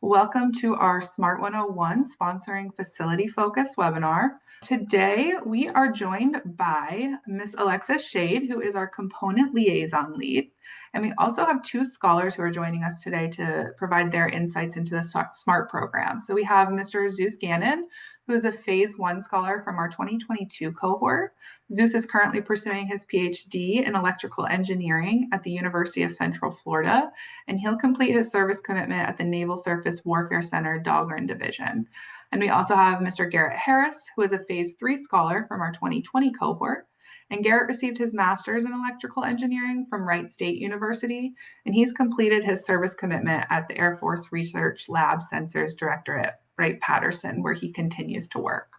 Welcome to our Smart 101 sponsoring facility focus webinar. Today, we are joined by Ms. Alexis Shade, who is our component liaison lead. And we also have two scholars who are joining us today to provide their insights into the SMART program. So we have Mr. Zeus Gannon, who is a phase 1 scholar from our 2022 cohort. Zeus is currently pursuing his PhD in electrical engineering at the University of Central Florida, and he'll complete his service commitment at the Naval Surface Warfare Center Dahlgren Division. And we also have Mr. Garrett Harris, who is a phase 3 scholar from our 2020 cohort. And Garrett received his master's in electrical engineering from Wright State University, and he's completed his service commitment at the Air Force Research Lab Sensors Directorate, Wright-Patterson, where he continues to work.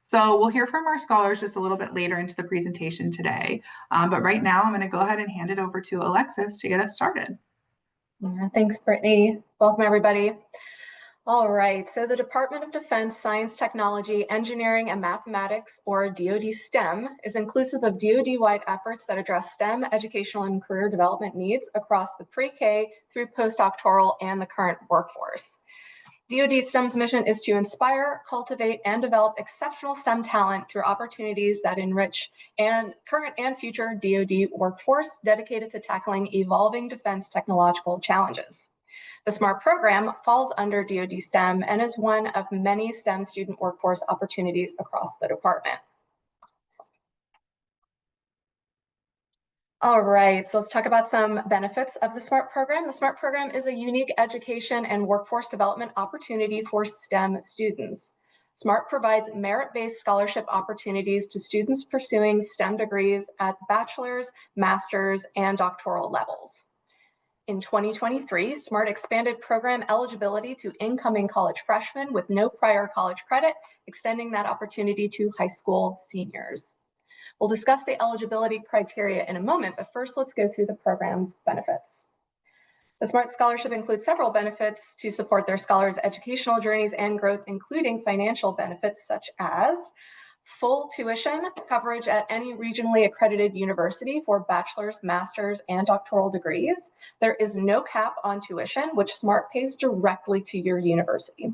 So we'll hear from our scholars just a little bit later into the presentation today. But right now, I'm going to go ahead and hand it over to Alexis to get us started. Thanks, Brittany. Welcome, everybody. All right, so the Department of Defense Science, Technology, Engineering, and Mathematics, or DoD STEM, is inclusive of DoD-wide efforts that address STEM educational and career development needs across the pre-K through postdoctoral and the current workforce. DoD STEM's mission is to inspire, cultivate, and develop exceptional STEM talent through opportunities that enrich current and future DoD workforce dedicated to tackling evolving defense technological challenges. The SMART program falls under DoD STEM and is one of many STEM student workforce opportunities across the department. All right, so let's talk about some benefits of the SMART program. The SMART program is a unique education and workforce development opportunity for STEM students. SMART provides merit-based scholarship opportunities to students pursuing STEM degrees at bachelor's, master's, and doctoral levels. In 2023, SMART expanded program eligibility to incoming college freshmen with no prior college credit, extending that opportunity to high school seniors. We'll discuss the eligibility criteria in a moment, but first let's go through the program's benefits. The SMART scholarship includes several benefits to support their scholars' educational journeys and growth, including financial benefits such as full tuition coverage at any regionally accredited university for bachelor's, master's, and doctoral degrees. There is no cap on tuition, which SMART pays directly to your university.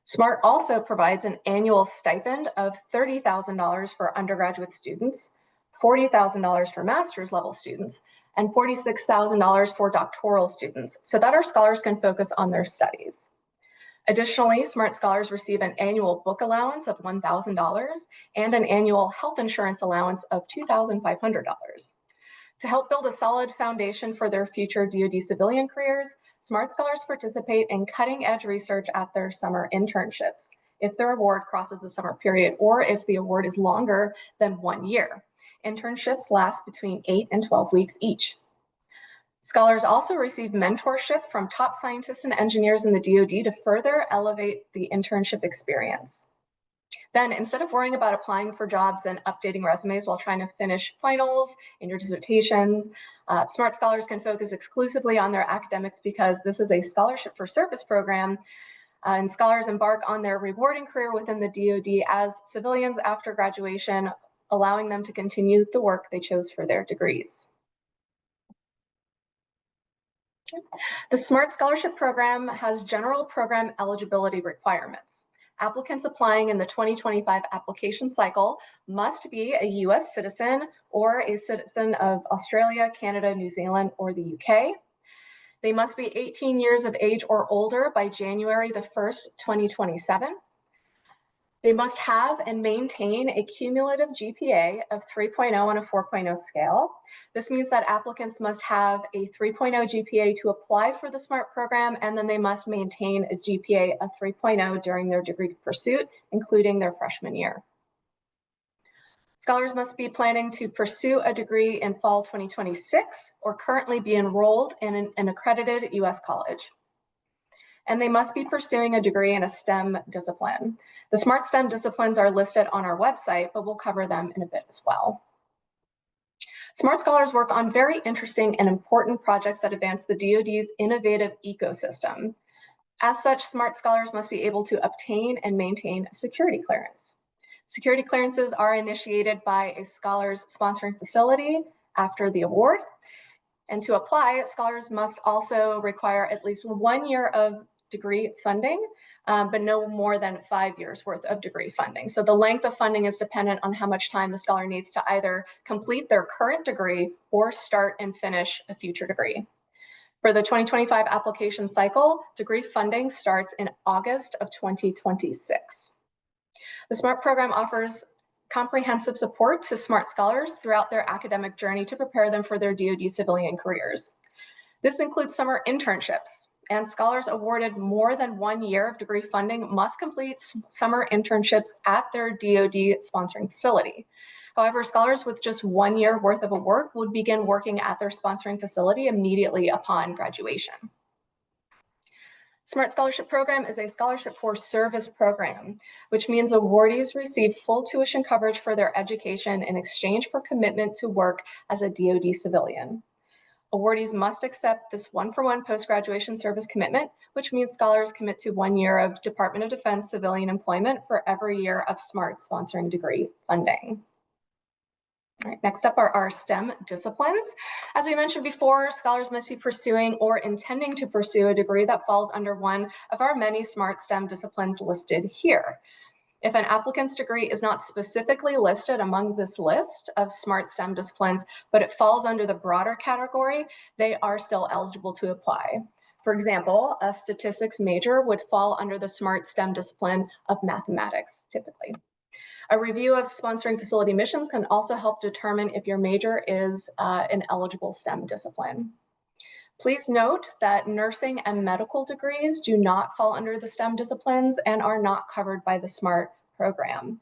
SMART also provides an annual stipend of $30,000 for undergraduate students, $40,000 for master's level students, and $46,000 for doctoral students, so that our scholars can focus on their studies. Additionally, SMART scholars receive an annual book allowance of $1,000 and an annual health insurance allowance of $2,500. To help build a solid foundation for their future DoD civilian careers, SMART scholars participate in cutting-edge research at their summer internships, if their award crosses the summer period or if the award is longer than 1 year. Internships last between 8 and 12 weeks each. Scholars also receive mentorship from top scientists and engineers in the DoD to further elevate the internship experience. Then, instead of worrying about applying for jobs and updating resumes while trying to finish finals in your dissertation, SMART scholars can focus exclusively on their academics because this is a scholarship for service program, and scholars embark on their rewarding career within the DoD as civilians after graduation, allowing them to continue the work they chose for their degrees. The SMART Scholarship Program has general program eligibility requirements. Applicants applying in the 2025 application cycle must be a US citizen or a citizen of Australia, Canada, New Zealand, or the UK. They must be 18 years of age or older by January the 1st, 2027. They must have and maintain a cumulative GPA of 3.0 on a 4.0 scale. This means that applicants must have a 3.0 GPA to apply for the SMART program, and then they must maintain a GPA of 3.0 during their degree pursuit, including their freshman year. Scholars must be planning to pursue a degree in fall 2026 or currently be enrolled in an accredited US college. And they must be pursuing a degree in a STEM discipline. The SMART STEM disciplines are listed on our website, but we'll cover them in a bit as well. SMART scholars work on very interesting and important projects that advance the DoD's innovative ecosystem. As such, SMART scholars must be able to obtain and maintain a security clearance. Security clearances are initiated by a scholar's sponsoring facility after the award. And to apply, scholars must also require at least 1 year of degree funding, but no more than 5 years worth of degree funding. So the length of funding is dependent on how much time the scholar needs to either complete their current degree or start and finish a future degree. For the 2025 application cycle, degree funding starts in August of 2026. The SMART program offers comprehensive support to SMART scholars throughout their academic journey to prepare them for their DoD civilian careers. This includes summer internships, and scholars awarded more than 1 year of degree funding must complete summer internships at their DoD sponsoring facility. However, scholars with just 1 year worth of award would begin working at their sponsoring facility immediately upon graduation. SMART Scholarship Program is a scholarship for service program, which means awardees receive full tuition coverage for their education in exchange for commitment to work as a DoD civilian. Awardees must accept this one-for-one post-graduation service commitment, which means scholars commit to 1 year of Department of Defense civilian employment for every year of SMART sponsoring degree funding. All right, next up are our STEM disciplines. As we mentioned before, scholars must be pursuing or intending to pursue a degree that falls under one of our many SMART STEM disciplines listed here. If an applicant's degree is not specifically listed among this list of SMART STEM disciplines, but it falls under the broader category, they are still eligible to apply. For example, a statistics major would fall under the SMART STEM discipline of mathematics, typically. A review of sponsoring facility missions can also help determine if your major is an eligible STEM discipline. Please note that nursing and medical degrees do not fall under the STEM disciplines and are not covered by the SMART program.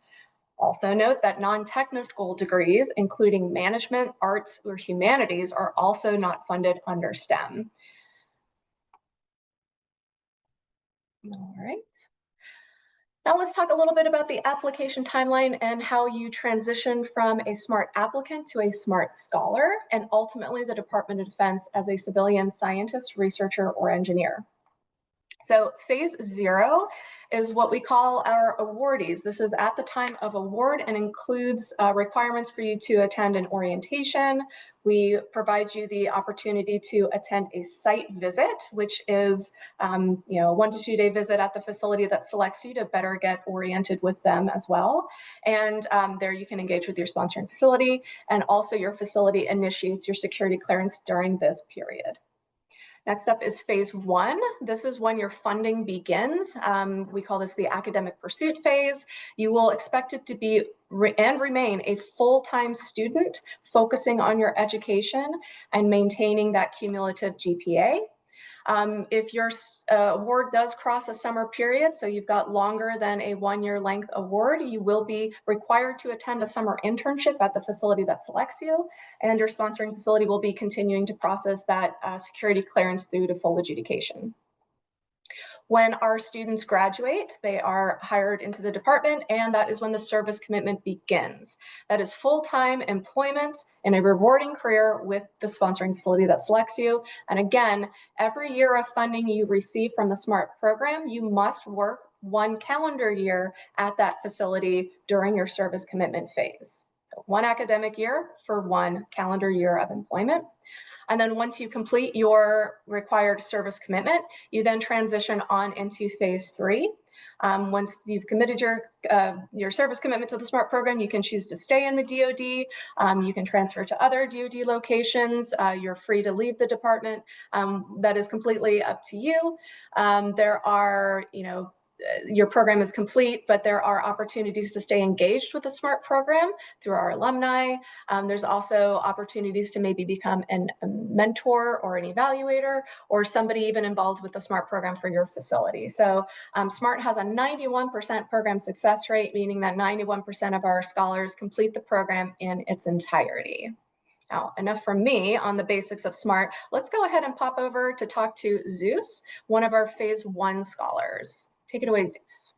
Also note that non-technical degrees, including management, arts, or humanities, are also not funded under STEM. All right. Now let's talk a little bit about the application timeline and how you transition from a SMART applicant to a SMART scholar, and ultimately the Department of Defense as a civilian scientist, researcher, or engineer. So phase 0 is what we call our awardees. This is at the time of award and includes requirements for you to attend an orientation. We provide you the opportunity to attend a site visit, which is a 1 to 2 day visit at the facility that selects you to better get oriented with them as well. And there you can engage with your sponsoring facility, and also your facility initiates your security clearance during this period. Next up is phase 1. This is when your funding begins. We call this the academic pursuit phase. You will expect it to be and remain a full-time student focusing on your education and maintaining that cumulative GPA. If your award does cross a summer period, so you've got longer than a 1 year length award, you will be required to attend a summer internship at the facility that selects you, and your sponsoring facility will be continuing to process that security clearance through to full adjudication. When our students graduate, they are hired into the department, and that is when the service commitment begins. That is full-time employment in a rewarding career with the sponsoring facility that selects you. And again, every year of funding you receive from the SMART program, you must work 1 calendar year at that facility during your service commitment phase. So 1 academic year for 1 calendar year of employment. And then once you complete your required service commitment, you then transition on into phase 3. Once you've committed your service commitment to the SMART program, you can choose to stay in the DoD. You can transfer to other DoD locations. You're free to leave the department. That is completely up to you. There are, your program is complete, but there are opportunities to stay engaged with the SMART program through our alumni. There's also opportunities to maybe become a mentor or an evaluator, or somebody even involved with the SMART program for your facility. So SMART has a 91% program success rate, meaning that 91% of our scholars complete the program in its entirety. Now, enough from me on the basics of SMART. Let's go ahead and pop over to talk to Zeus, one of our phase 1 scholars. Take it away, Zeus.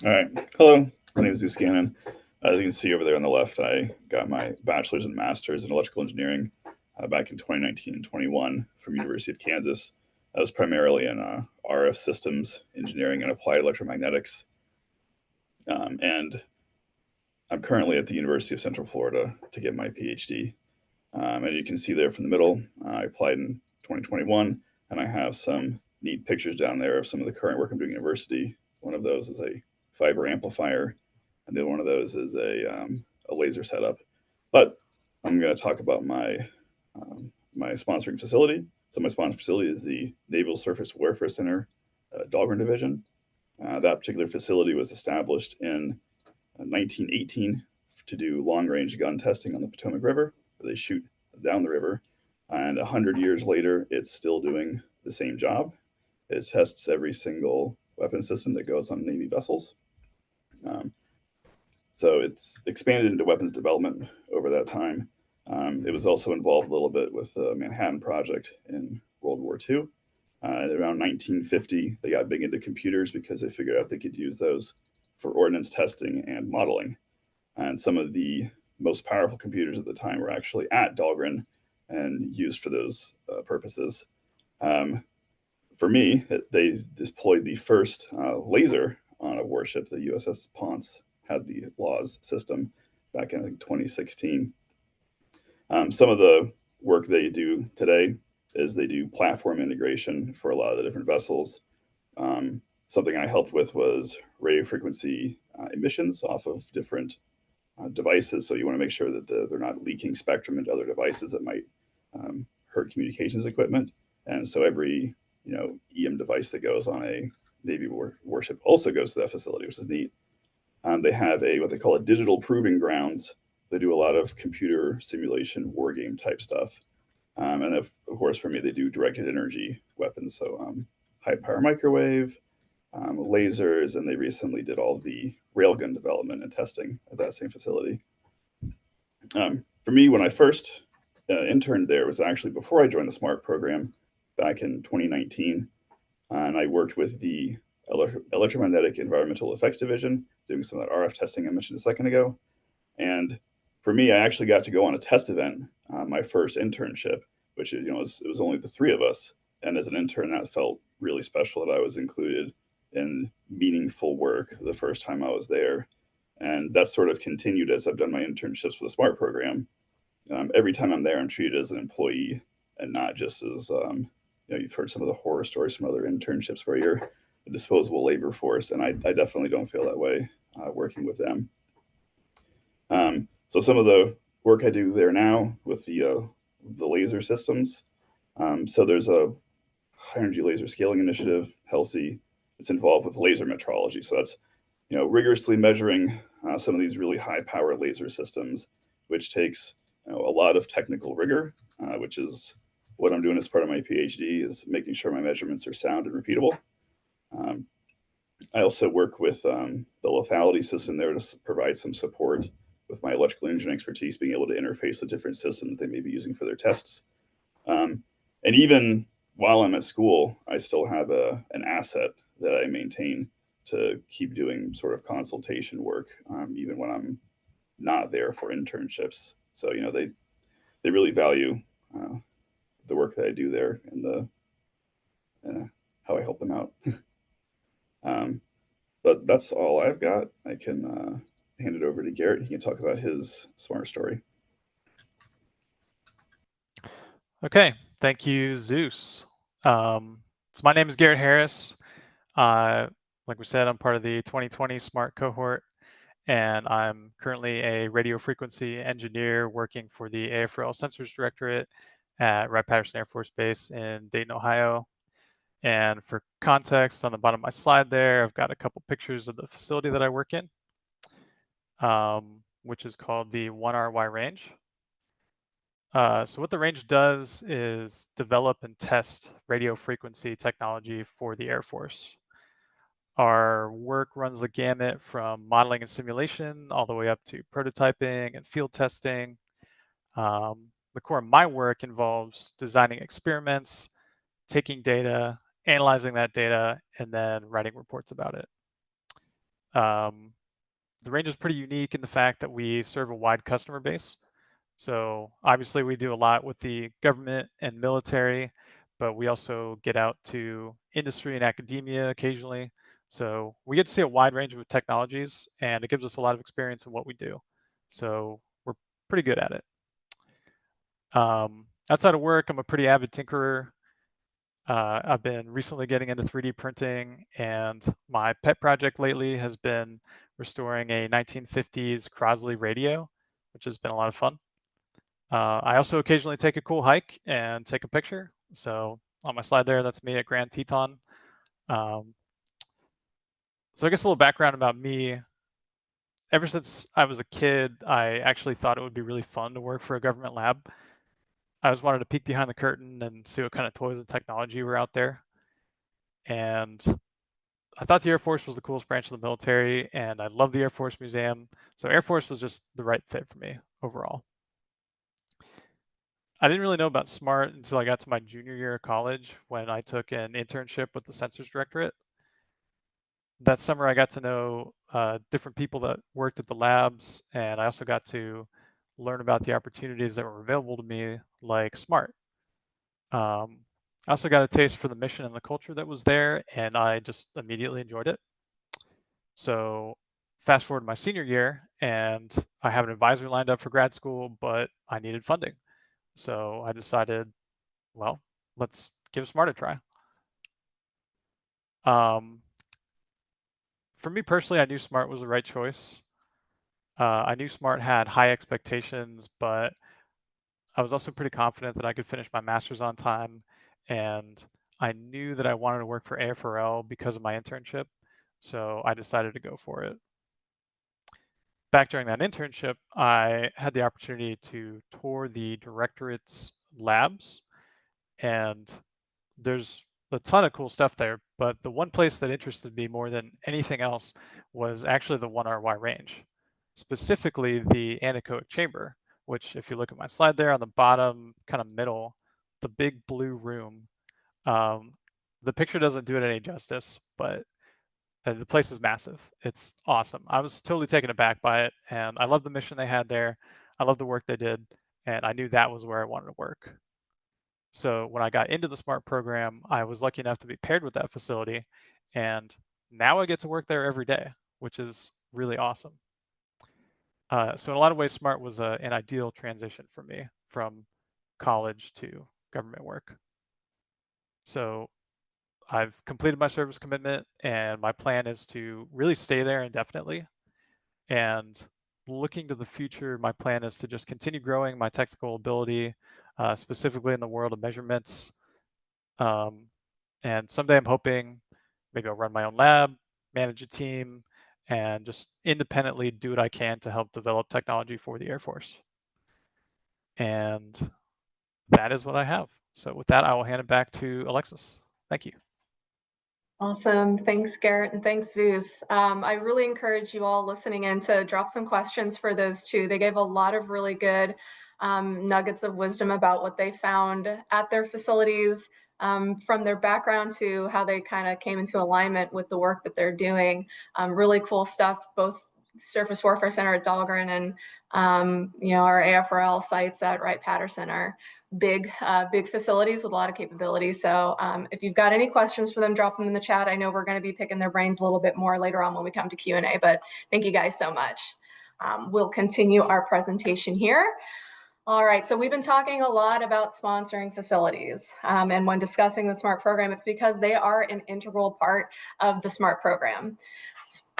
All right. Hello, my name is Zeus Gannon. As you can see over there on the left, I got my bachelor's and master's in electrical engineering back in 2019 and 21 from University of Kansas. I was primarily in RF systems engineering and applied electromagnetics. And I'm currently at the University of Central Florida to get my PhD. And you can see there from the middle, I applied in 2021, and I have some neat pictures down there of some of the current work I'm doing at university. One of those is a fiber amplifier, and the other one of those is a laser setup. But I'm going to talk about my sponsoring facility. So my sponsoring facility is the Naval Surface Warfare Center, Dahlgren Division. That particular facility was established in 1918 to do long-range gun testing on the Potomac River. They shoot down the river, and 100 years later, it's still doing the same job. It tests every single weapon system that goes on Navy vessels. Um, so it's expanded into weapons development over that time. It was also involved a little bit with the Manhattan Project in World War II. Around 1950, they got big into computers because they figured out they could use those for ordnance testing and modeling. And some of the most powerful computers at the time were actually at Dahlgren and used for those purposes. Um, for me, they deployed the first laser on a warship. The USS Ponce had the LAWS system back in 2016. Some of the work they do today is they do platform integration for a lot of the different vessels. Something I helped with was radio frequency emissions off of different devices. So you want to make sure that they're not leaking spectrum into other devices that might hurt communications equipment. And so every EM device that goes on a Navy warship also goes to that facility, which is neat. They have what they call a digital proving grounds. They do a lot of computer simulation, war game type stuff. And of course, for me, they do directed energy weapons. So high power microwave, lasers, and they recently did all the railgun development and testing at that same facility. For me, when I first interned there, was actually before I joined the SMART program back in 2019. And I worked with the Electromagnetic Environmental Effects Division, doing some of that RF testing I mentioned a second ago. And for me, I actually got to go on a test event, my first internship, which it was only the three of us. And as an intern, that felt really special that I was included in meaningful work the first time I was there. And that sort of continued as I've done my internships for the SMART program. Every time I'm there, I'm treated as an employee and not just as, you've heard some of the horror stories from other internships where you're a disposable labor force. And I definitely don't feel that way working with them. So some of the work I do there now with the laser systems. So there's a high energy laser scaling initiative, HELSI. It's involved with laser metrology. So that's rigorously measuring some of these really high power laser systems, which takes a lot of technical rigor, which is what I'm doing as part of my PhD, is making sure my measurements are sound and repeatable. I also work with the lethality system there to provide some support with my electrical engineering expertise, being able to interface with different systems they may be using for their tests. And even while I'm at school, I still have an asset that I maintain to keep doing sort of consultation work, even when I'm not there for internships. So they really value the work that I do there and how I help them out. But that's all I've got. I can hand it over to Garrett. He can talk about his SMART story. Okay, thank you, Zeus. So my name is Garrett Harris. Like we said, I'm part of the 2020 SMART cohort, and I'm currently a radio frequency engineer working for the AFRL Sensors Directorate at Wright-Patterson Air Force Base in Dayton, Ohio. And for context, on the bottom of my slide there, I've got a couple pictures of the facility that I work in, which is called the 1RY range. So what the range does is develop and test radio frequency technology for the Air Force. Our work runs the gamut from modeling and simulation all the way up to prototyping and field testing. The core of my work involves designing experiments, taking data, analyzing that data, and then writing reports about it. The range is pretty unique in the fact that we serve a wide customer base. So obviously we do a lot with the government and military, but we also get out to industry and academia occasionally. So we get to see a wide range of technologies, and it gives us a lot of experience in what we do. So we're pretty good at it. Outside of work, I'm a pretty avid tinkerer. I've been recently getting into 3D printing, and my pet project lately has been restoring a 1950s Crosley radio, which has been a lot of fun. I also occasionally take a cool hike and take a picture. So on my slide there, that's me at Grand Teton. So I guess a little background about me. Ever since I was a kid, I actually thought it would be really fun to work for a government lab. I always wanted to peek behind the curtain and see what kind of toys and technology were out there. And I thought the Air Force was the coolest branch of the military, and I love the Air Force Museum. So Air Force was just the right fit for me overall. I didn't really know about SMART until I got to my junior year of college when I took an internship with the Census Directorate. That summer, I got to know different people that worked at the labs, and I also got to learn about the opportunities that were available to me, like SMART. I also got a taste for the mission and the culture that was there, and I just immediately enjoyed it. So fast forward to my senior year, and I have an advisor lined up for grad school, but I needed funding. So I decided, well, let's give SMART a try. For me personally, I knew SMART was the right choice. I knew SMART had high expectations, but I was also pretty confident that I could finish my master's on time, and I knew that I wanted to work for AFRL because of my internship, so I decided to go for it. Back during that internship, I had the opportunity to tour the directorate's labs, and there's a ton of cool stuff there, but the one place that interested me more than anything else was actually the 1RY range, specifically the anechoic chamber, which if you look at my slide there on the bottom kind of middle, the big blue room, the picture doesn't do it any justice, but the place is massive. It's awesome. I was totally taken aback by it, and I love the mission they had there. I love the work they did, and I knew that was where I wanted to work. So when I got into the SMART program, I was lucky enough to be paired with that facility, and now I get to work there every day, which is really awesome. So in a lot of ways, SMART was an ideal transition for me from college to government work. So I've completed my service commitment, and my plan is to really stay there indefinitely. And looking to the future, my plan is to just continue growing my technical ability, specifically in the world of measurements. And someday I'm hoping maybe I'll run my own lab, manage a team, and just independently do what I can to help develop technology for the Air Force. And that is what I have. So with that, I will hand it back to Alexis. Thank you. Awesome. Thanks, Garrett, and thanks, Zeus. I really encourage you all listening in to drop some questions for those two. They gave a lot of really good nuggets of wisdom about what they found at their facilities, from their background to how they kind of came into alignment with the work that they're doing. Really cool stuff, both Surface Warfare Center at Dahlgren and our AFRL sites at Wright-Patterson are big facilities with a lot of capability. So if you've got any questions for them, drop them in the chat. I know we're going to be picking their brains a little bit more later on when we come to Q&A, but thank you guys so much. We'll continue our presentation here. All right, so we've been talking a lot about sponsoring facilities. And when discussing the SMART program, it's because they are an integral part of the SMART program.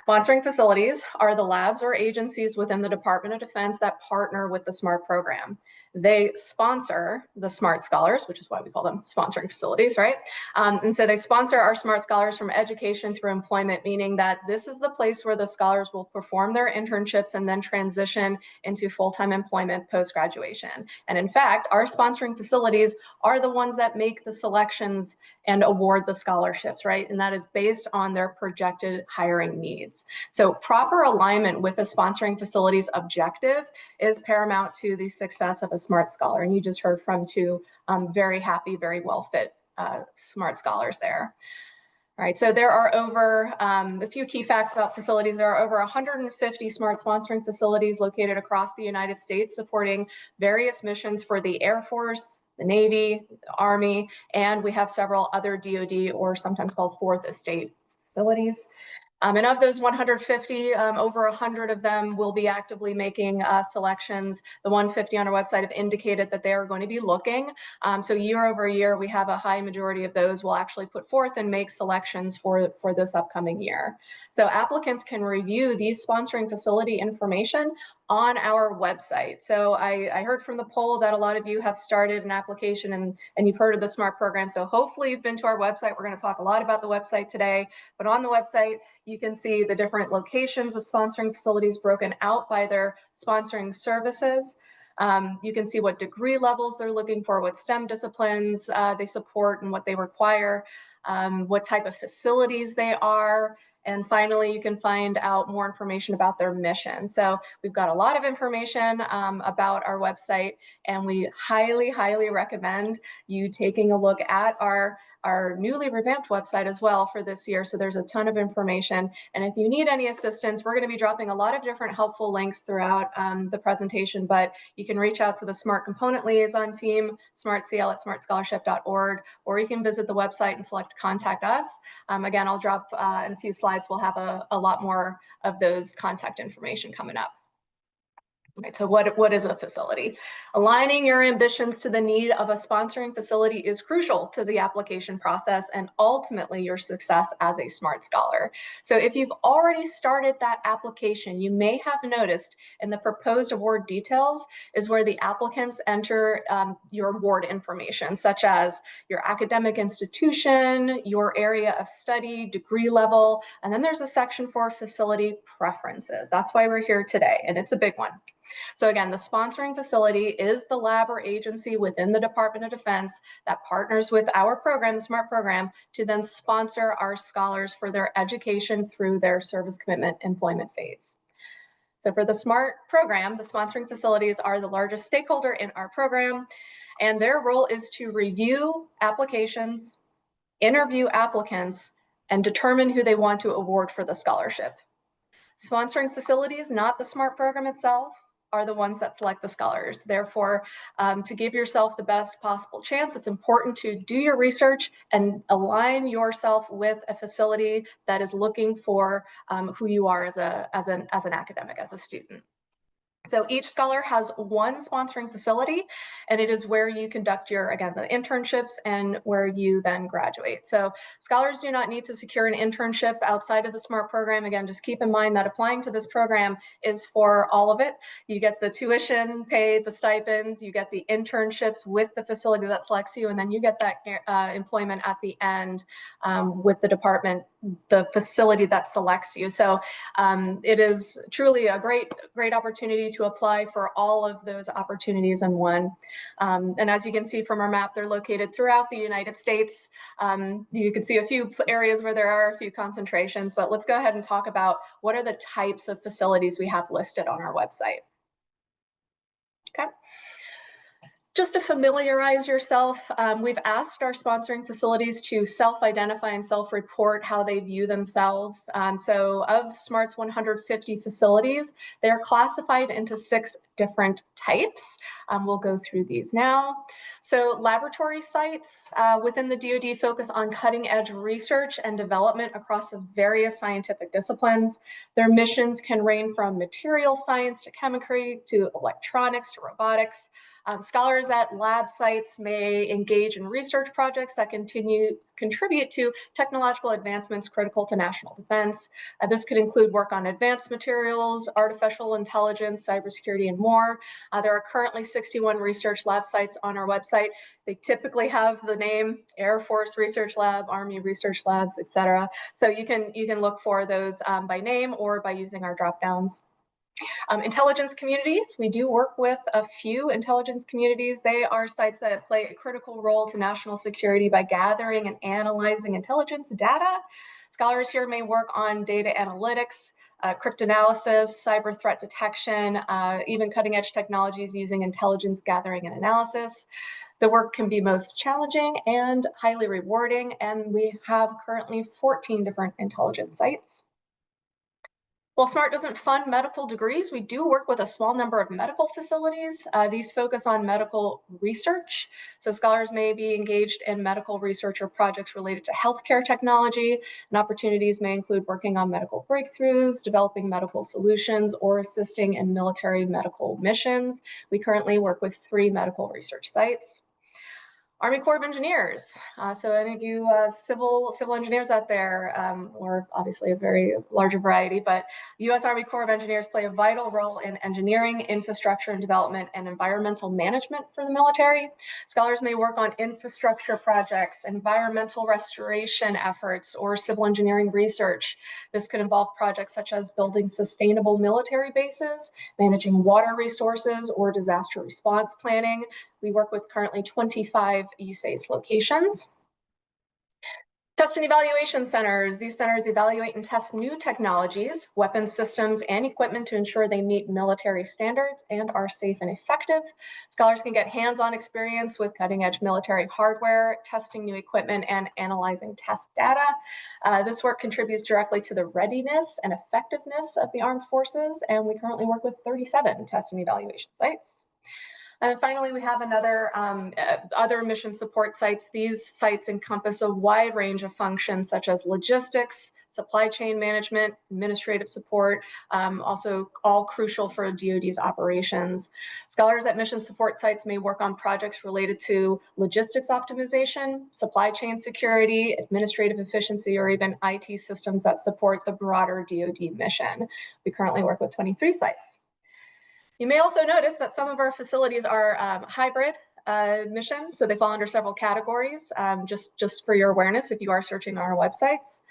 Sponsoring facilities are the labs or agencies within the Department of Defense that partner with the SMART program. They sponsor the SMART Scholars, which is why we call them sponsoring facilities, right? And so they sponsor our SMART Scholars from education through employment, meaning that this is the place where the scholars will perform their internships and then transition into full-time employment post-graduation. And in fact, our sponsoring facilities are the ones that make the selections and award the scholarships, right? And that is based on their projected hiring needs. So proper alignment with the sponsoring facility's objective is paramount to the success of a SMART Scholar. And you just heard from two very happy, very well fit SMART Scholars there. All right, so there are over, a few key facts about facilities. There are over 150 SMART sponsoring facilities located across the United States supporting various missions for the Air Force, the Navy, the Army, and we have several other DoD or sometimes called Fourth Estate facilities. And of those 150, over 100 of them will be actively making selections. The 150 on our website have indicated that they are going to be looking. So year over year, we have a high majority of those will actually put forth and make selections for this upcoming year. So applicants can review these sponsoring facility information on our website. So I heard from the poll that a lot of you have started an application and you've heard of the SMART program. So hopefully you've been to our website. We're going to talk a lot about the website today, but on the website, you can see the different locations of sponsoring facilities broken out by their sponsoring services. You can see what degree levels they're looking for, what STEM disciplines they support and what they require, what type of facilities they are. And finally, you can find out more information about their mission. So we've got a lot of information about our website, and we highly, highly recommend you taking a look at our newly revamped website as well for this year. So there's a ton of information. And if you need any assistance, we're going to be dropping a lot of different helpful links throughout the presentation, but you can reach out to the SMART Component Liaison team, smartcl@smartscholarship.org, or you can visit the website and select Contact Us. Again, I'll drop in a few slides, we'll have a lot more of those contact information coming up. Right, so what is a facility? Aligning your ambitions to the need of a sponsoring facility is crucial to the application process and ultimately your success as a SMART scholar. So if you've already started that application, you may have noticed in the proposed award details is where the applicants enter your award information, such as your academic institution, your area of study, degree level, and then there's a section for facility preferences. That's why we're here today, and it's a big one. So again, the sponsoring facility is the lab or agency within the Department of Defense that partners with our program, the SMART program, to then sponsor our scholars for their education through their service commitment employment phase. So for the SMART program, the sponsoring facilities are the largest stakeholder in our program, and their role is to review applications, interview applicants, and determine who they want to award for the scholarship. Sponsoring facilities, not the SMART program itself, are the ones that select the scholars. Therefore, to give yourself the best possible chance, it's important to do your research and align yourself with a facility that is looking for who you are as an academic, as a student. So each scholar has one sponsoring facility, and it is where you conduct your, again, the internships and where you then graduate. So scholars do not need to secure an internship outside of the SMART program. Again, just keep in mind that applying to this program is for all of it. You get the tuition paid, the stipends, you get the internships with the facility that selects you, and then you get that employment at the end with the department, the facility that selects you. So it is truly a great opportunity to apply for all of those opportunities in one. And as you can see from our map, they're located throughout the United States. You can see a few areas where there are a few concentrations, but let's go ahead and talk about what are the types of facilities we have listed on our website. Okay. Just to familiarize yourself, we've asked our sponsoring facilities to self-identify and self-report how they view themselves. So of SMART's 150 facilities, they're classified into 6 different types. We'll go through these now. So laboratory sites within the DoD focus on cutting-edge research and development across various scientific disciplines. Their missions can range from material science to chemistry to electronics to robotics. Scholars at lab sites may engage in research projects that contribute to technological advancements critical to national defense. This could include work on advanced materials, artificial intelligence, cybersecurity, and more. There are currently 61 research lab sites on our website. They typically have the name Air Force Research Lab, Army Research Labs, etc. So you can look for those by name or by using our drop downs. Intelligence communities, we do work with a few intelligence communities. They are sites that play a critical role to national security by gathering and analyzing intelligence data. Scholars here may work on data analytics, cryptanalysis, cyber threat detection, even cutting edge technologies using intelligence gathering and analysis. The work can be most challenging and highly rewarding, and we have currently 14 different intelligence sites. While SMART doesn't fund medical degrees, we do work with a small number of medical facilities. These focus on medical research. So scholars may be engaged in medical research or projects related to healthcare technology, and opportunities may include working on medical breakthroughs, developing medical solutions, or assisting in military medical missions. We currently work with 3 medical research sites. Army Corps of Engineers. So any of you civil engineers out there, or obviously a very larger variety, but U.S. Army Corps of Engineers play a vital role in engineering, infrastructure and development, and environmental management for the military. Scholars may work on infrastructure projects, environmental restoration efforts, or civil engineering research. This could involve projects such as building sustainable military bases, managing water resources, or disaster response planning. We work with currently 25 USACE locations. Test and evaluation centers. These centers evaluate and test new technologies, weapons systems, and equipment to ensure they meet military standards and are safe and effective. Scholars can get hands-on experience with cutting-edge military hardware, testing new equipment, and analyzing test data. This work contributes directly to the readiness and effectiveness of the armed forces, and we currently work with 37 test and evaluation sites. And finally, we have other mission support sites. These sites encompass a wide range of functions such as logistics, supply chain management, administrative support, also all crucial for DoD's operations. Scholars at mission support sites may work on projects related to logistics optimization, supply chain security, administrative efficiency, or even IT systems that support the broader DoD mission. We currently work with 23 sites. You may also notice that some of our facilities are hybrid missions, so they fall under several categories, just for your awareness if you are searching on our websites.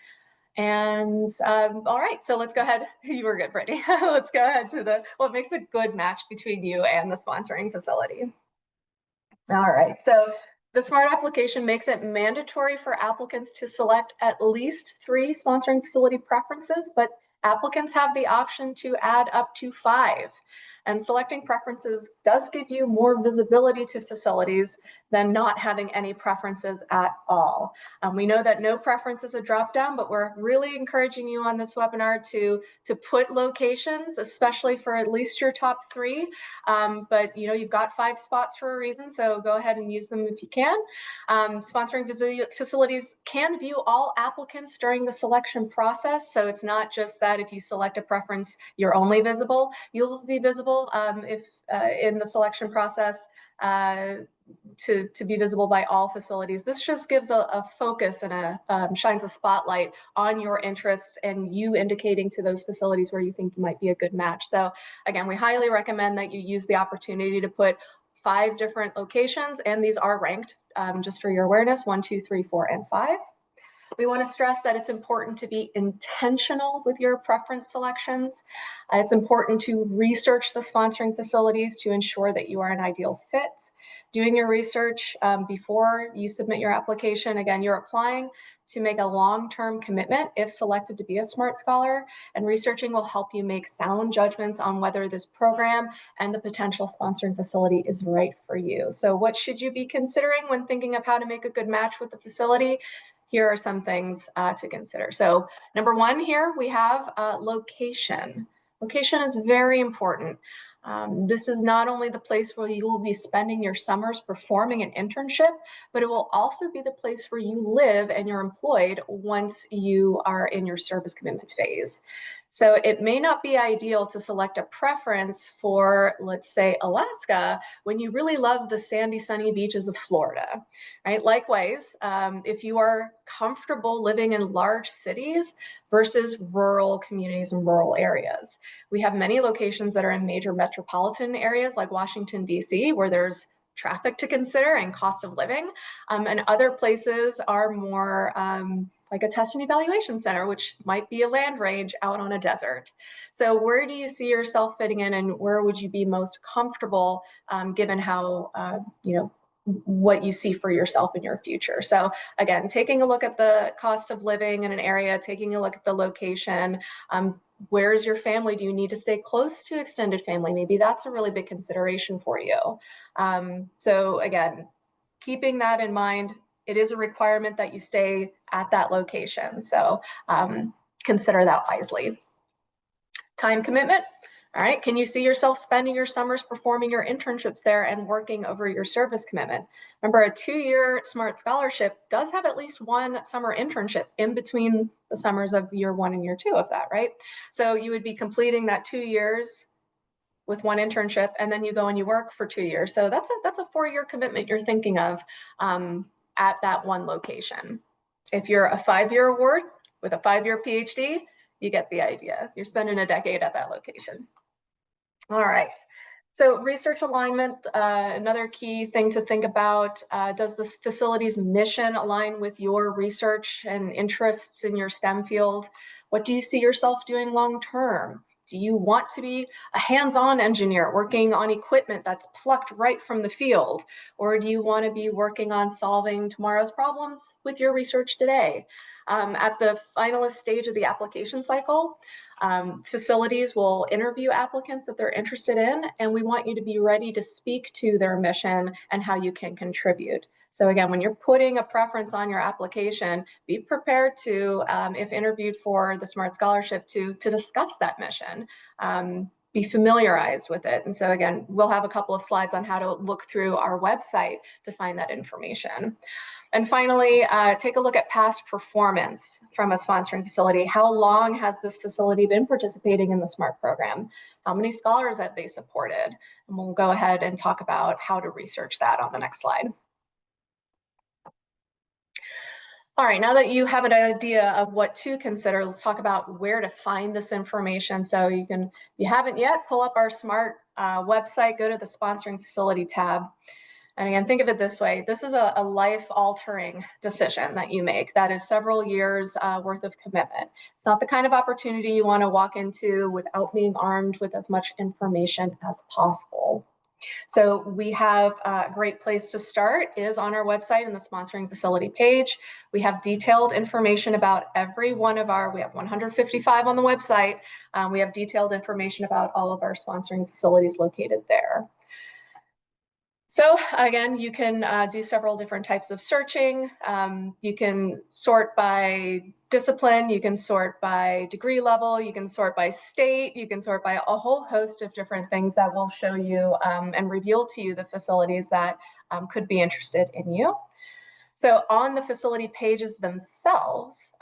And all right, so let's go ahead. You were good, Brittany. Let's go ahead to what makes a good match between you and the sponsoring facility. All right, so the SMART application makes it mandatory for applicants to select at least 3 sponsoring facility preferences, but applicants have the option to add up to 5. And selecting preferences does give you more visibility to facilities than not having any preferences at all. We know that no preference is a drop-down, but we're really encouraging you on this webinar to put locations, especially for at least your top 3. But you've got 5 spots for a reason, so go ahead and use them if you can. Sponsoring facilities can view all applicants during the selection process, so it's not just that if you select a preference, you're only visible. You'll be visible if in the selection process to be visible by all facilities. This just gives a focus and shines a spotlight on your interests and you indicating to those facilities where you think you might be a good match. So again, we highly recommend that you use the opportunity to put 5 different locations, and these are ranked just for your awareness, 1, 2, 3, 4, and 5. We want to stress that it's important to be intentional with your preference selections. It's important to research the sponsoring facilities to ensure that you are an ideal fit. Doing your research before you submit your application. Again, you're applying to make a long-term commitment if selected to be a SMART Scholar, and researching will help you make sound judgments on whether this program and the potential sponsoring facility is right for you. So what should you be considering when thinking of how to make a good match with the facility? Here are some things to consider. So number 1 here, we have location. Location is very important. This is not only the place where you will be spending your summers performing an internship, but it will also be the place where you live and you're employed once you are in your service commitment phase. So it may not be ideal to select a preference for, let's say, Alaska, when you really love the sandy, sunny beaches of Florida, right? Likewise, if you are comfortable living in large cities versus rural communities and rural areas. We have many locations that are in major metropolitan areas like Washington, D.C., where there's traffic to consider and cost of living, and other places are more like a test and evaluation center, which might be a land range out on a desert. So where do you see yourself fitting in, and where would you be most comfortable given how, what you see for yourself in your future? So again, taking a look at the cost of living in an area, taking a look at the location, where's your family? Do you need to stay close to extended family? Maybe that's a really big consideration for you. So again, keeping that in mind, it is a requirement that you stay at that location. So consider that wisely. Time commitment. All right, can you see yourself spending your summers performing your internships there and working over your service commitment? Remember, a 2-year SMART scholarship does have at least one summer internship in between the summers of year 1 and year 2 of that, right? So you would be completing that 2 years with one internship, and then you go and you work for 2 years. So that's a 4-year commitment you're thinking of at that one location. If you're a 5-year award with a 5-year PhD, you get the idea. You're spending a decade at that location. All right. So research alignment, another key thing to think about, does this facility's mission align with your research and interests in your STEM field? What do you see yourself doing long-term? Do you want to be a hands-on engineer working on equipment that's plucked right from the field? Or do you want to be working on solving tomorrow's problems with your research today? At the finalist stage of the application cycle, facilities will interview applicants that they're interested in, and we want you to be ready to speak to their mission and how you can contribute. So again, when you're putting a preference on your application, be prepared to, if interviewed for the SMART Scholarship, to discuss that mission. Be familiarized with it. And so again, we'll have a couple of slides on how to look through our website to find that information. And finally, take a look at past performance from a sponsoring facility. How long has this facility been participating in the SMART program? How many scholars have they supported? And we'll go ahead and talk about how to research that on the next slide. All right, now that you have an idea of what to consider, let's talk about where to find this information. So you can, if you haven't yet, pull up our SMART website, go to the sponsoring facility tab. And again, think of it this way. This is a life-altering decision that you make. That is several years worth of commitment. It's not the kind of opportunity you want to walk into without being armed with as much information as possible. So we have a great place to start is on our website in the sponsoring facility page. We have detailed information about every one of we have 155 on the website. We have detailed information about all of our sponsoring facilities located there. So again, you can do several different types of searching. You can sort by discipline, you can sort by degree level, you can sort by state, you can sort by a whole host of different things that will show you and reveal to you the facilities that could be interested in you. So on the facility pages themselves,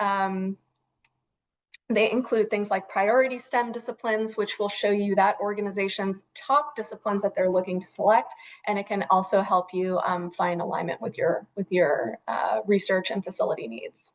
they include things like priority STEM disciplines, which will show you that organization's top disciplines that they're looking to select, and it can also help you find alignment with your research and facility needs.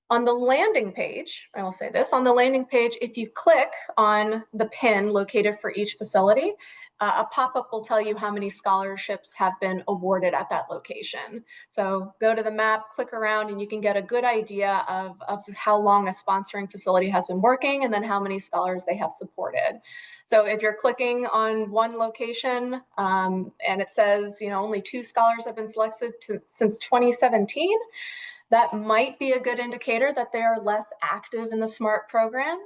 On the landing page, I will say this, on the landing page, if you click on the pin located for each facility, a pop-up will tell you how many scholarships have been awarded at that location. So go to the map, click around, and you can get a good idea of how long a sponsoring facility has been working and then how many scholars they have supported. So if you're clicking on one location and it says, only 2 scholars have been selected since 2017, that might be a good indicator that they are less active in the SMART program.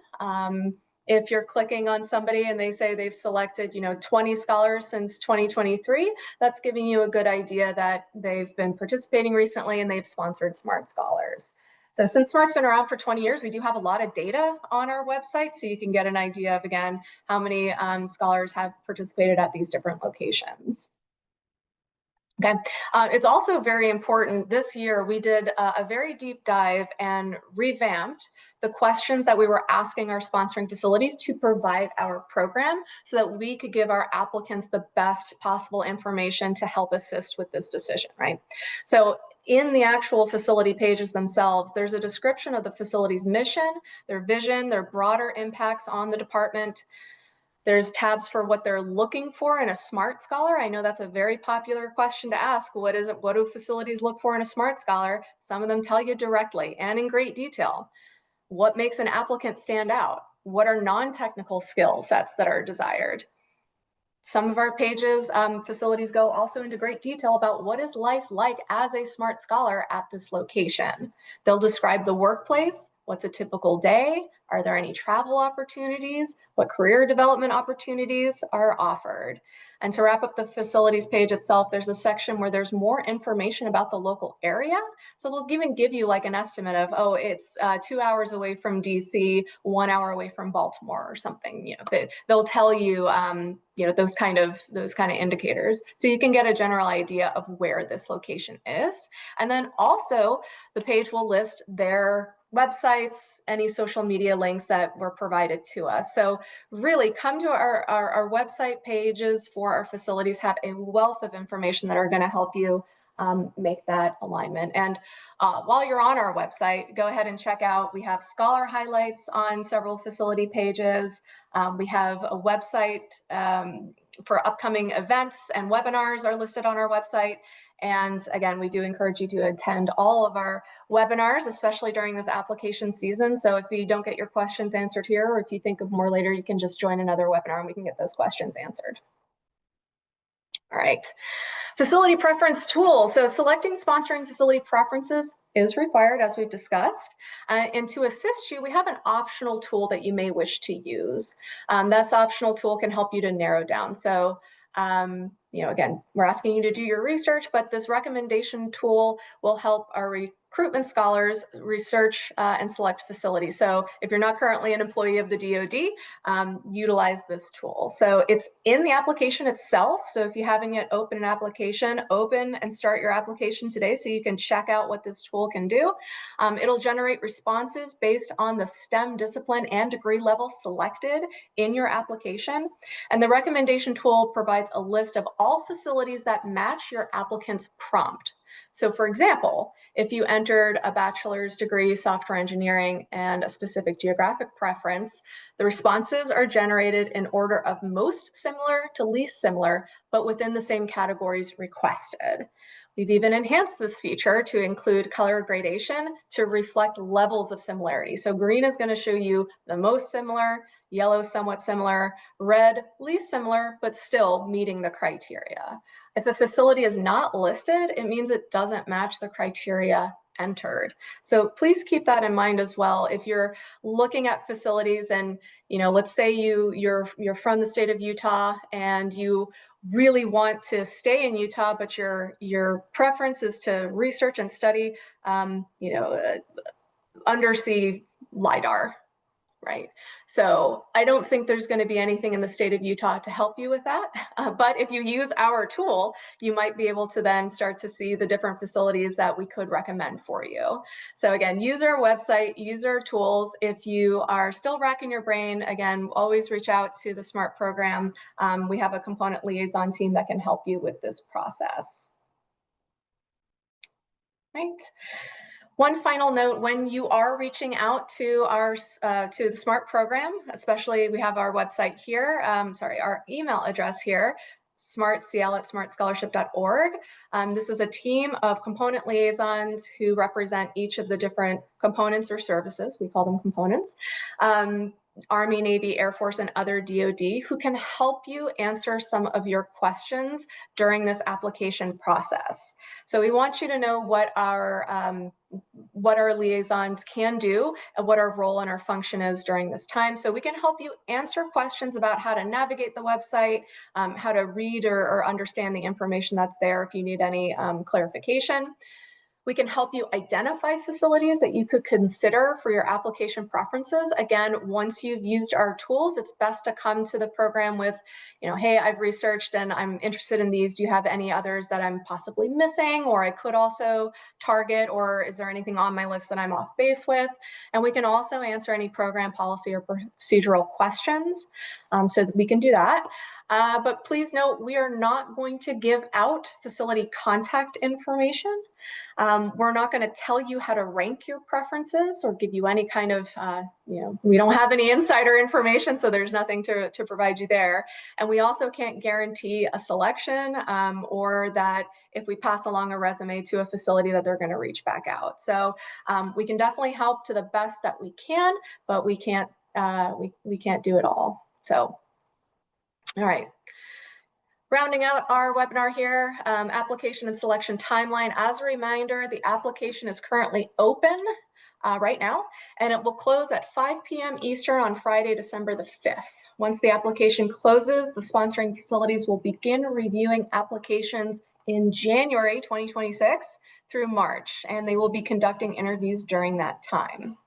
If you're clicking on somebody and they say they've selected, 20 scholars since 2023, that's giving you a good idea that they've been participating recently and they've sponsored SMART scholars. So since SMART's been around for 20 years, we do have a lot of data on our website, so you can get an idea of, again, how many scholars have participated at these different locations. Okay, it's also very important. This year, we did a very deep dive and revamped the questions that we were asking our sponsoring facilities to provide our program so that we could give our applicants the best possible information to help assist with this decision, right? So in the actual facility pages themselves, there's a description of the facility's mission, their vision, their broader impacts on the department. There's tabs for what they're looking for in a SMART scholar. I know that's a very popular question to ask. What is it? What do facilities look for in a SMART scholar? Some of them tell you directly and in great detail. What makes an applicant stand out? What are non-technical skill sets that are desired? Some of our pages, facilities go also into great detail about what is life like as a SMART scholar at this location. They'll describe the workplace, What's a typical day? Are there any travel opportunities? What career development opportunities are offered? And to wrap up the facilities page itself, there's a section where there's more information about the local area. So they'll even give you like an estimate of, oh, it's 2 hours away from DC, 1 hour away from Baltimore or something. You know, they'll tell you, you know, those kind of indicators. So you can get a general idea of where this location is. And then also the page will list their websites, any social media links that were provided to us. So really come to our website pages for our facilities, have a wealth of information that are going to help you make that alignment. And while you're on our website, go ahead and check out, we have scholar highlights on several facility pages. We have a website for upcoming events and webinars are listed on our website. And again, we do encourage you to attend all of our webinars, especially during this application season. So if you don't get your questions answered here, or if you think of more later, you can just join another webinar and we can get those questions answered. All right. Facility preference tool. So selecting sponsoring facility preferences is required, as we've discussed. And to assist you, we have an optional tool that you may wish to use. This optional tool can help you to narrow down. So, you know, again, we're asking you to do your research, but this recommendation tool will help our recruitment scholars research and select facilities. So if you're not currently an employee of the DoD, utilize this tool. So it's in the application itself. So if you haven't yet opened an application, open and start your application today so you can check out what this tool can do. It'll generate responses based on the STEM discipline and degree level selected in your application. And the recommendation tool provides a list of all facilities that match your applicant's prompt. So for example, if you entered a bachelor's degree, software engineering, and a specific geographic preference, the responses are generated in order of most similar to least similar, but within the same categories requested. We've even enhanced this feature to include color gradation to reflect levels of similarity. So green is going to show you the most similar, yellow somewhat similar, red least similar, but still meeting the criteria. If a facility is not listed, it means it doesn't match the criteria entered. So please keep that in mind as well. If you're looking at facilities and, you know, let's say you're from the state of Utah and you really want to stay in Utah, but your preference is to research and study, you know, undersea LiDAR. Right. So I don't think there's going to be anything in the state of Utah to help you with that. But if you use our tool, you might be able to then start to see the different facilities that we could recommend for you. So again, use our website, use our tools. If you are still racking your brain, again, always reach out to the SMART program. We have a component liaison team that can help you with this process. Right. One final note, when you are reaching out to to the SMART program, especially we have our website here, our email address here, smartcl@smartscholarship.org. This is a team of component liaisons who represent each of the different components or services. We call them components. Army, Navy, Air Force, and other DoD who can help you answer some of your questions during this application process. So we want you to know what our liaisons can do and what our role and our function is during this time. So we can help you answer questions about how to navigate the website, how to read or understand the information that's there if you need any clarification. We can help you identify facilities that you could consider for your application preferences. Again, once you've used our tools, it's best to come to the program with, you know, hey, I've researched and I'm interested in these. Do you have any others that I'm possibly missing or I could also target, or is there anything on my list that I'm off base with? And we can also answer any program policy or procedural questions so that we can do that. But please note, we are not going to give out facility contact information. We're not going to tell you how to rank your preferences or give you any kind of, you know, we don't have any insider information, so there's nothing to provide you there. And we also can't guarantee a selection or that if we pass along a resume to a facility that they're going to reach back out. So we can definitely help to the best that we can, but we can't do it all. So, all right. Rounding out our webinar here, application and selection timeline. As a reminder, the application is currently open right now, and it will close at 5 p.m. Eastern on Friday, December the 5th. Once the application closes, the sponsoring facilities will begin reviewing applications in January 2026 through March, and they will be conducting interviews during that time.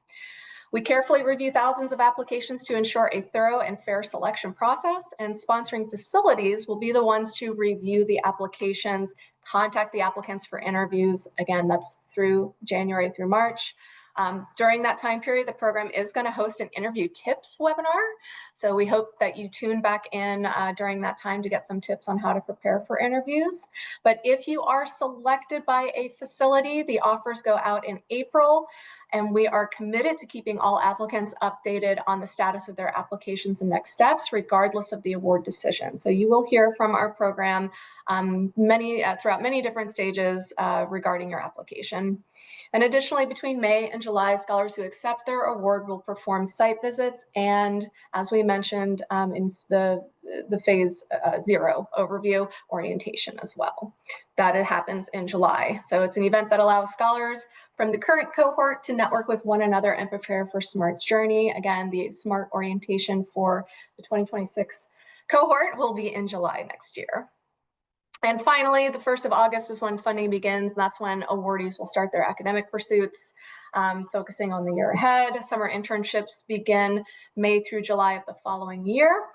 We carefully review thousands of applications to ensure a thorough and fair selection process, and sponsoring facilities will be the ones to review the applications, contact the applicants for interviews. Again, that's through January through March. During that time period, the program is going to host an interview tips webinar. So we hope that you tune back in during that time to get some tips on how to prepare for interviews. But if you are selected by a facility, the offers go out in April, and we are committed to keeping all applicants updated on the status of their applications and next steps, regardless of the award decision. So you will hear from our program throughout many different stages regarding your application. And additionally, between May and July, scholars who accept their award will perform site visits and, as we mentioned in the phase 0 overview, orientation as well. That happens in July. So it's an event that allows scholars from the current cohort to network with one another and prepare for SMART's journey. Again, the SMART orientation for the 2026 cohort will be in July next year. And finally, the 1st of August is when funding begins. That's when awardees will start their academic pursuits, focusing on the year ahead. Summer internships begin May through July of the following year.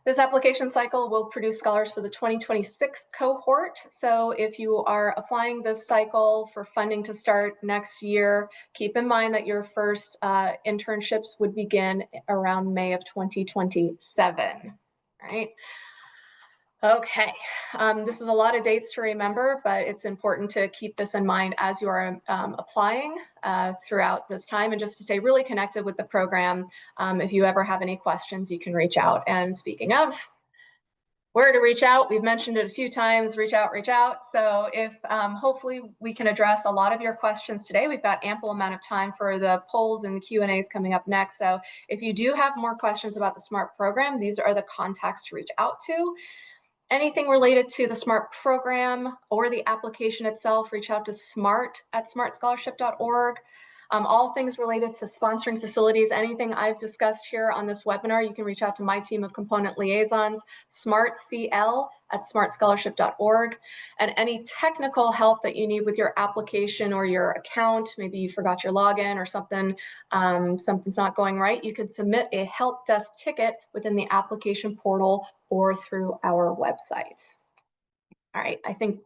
This application cycle will produce scholars for the 2026 cohort. So if you are applying this cycle for funding to start next year, keep in mind that your first internships would begin around May of 2027, right? Okay, this is a lot of dates to remember, but it's important to keep this in mind as you are applying throughout this time, and just to stay really connected with the program. If you ever have any questions, you can reach out. And speaking of where to reach out, we've mentioned it a few times, reach out, reach out. So if hopefully we can address a lot of your questions today. We've got ample amount of time for the polls and the Q&As coming up next. So if you do have more questions about the SMART program, these are the contacts to reach out to. Anything related to the SMART program or the application itself, reach out to smart@smartscholarship.org. All things related to sponsoring facilities, anything I've discussed here on this webinar, you can reach out to my team of component liaisons, smartcl@smartscholarship.org. And any technical help that you need with your application or your account, maybe you forgot your login or something, something's not going right, you can submit a help desk ticket within the application portal or through our website. All right, I think,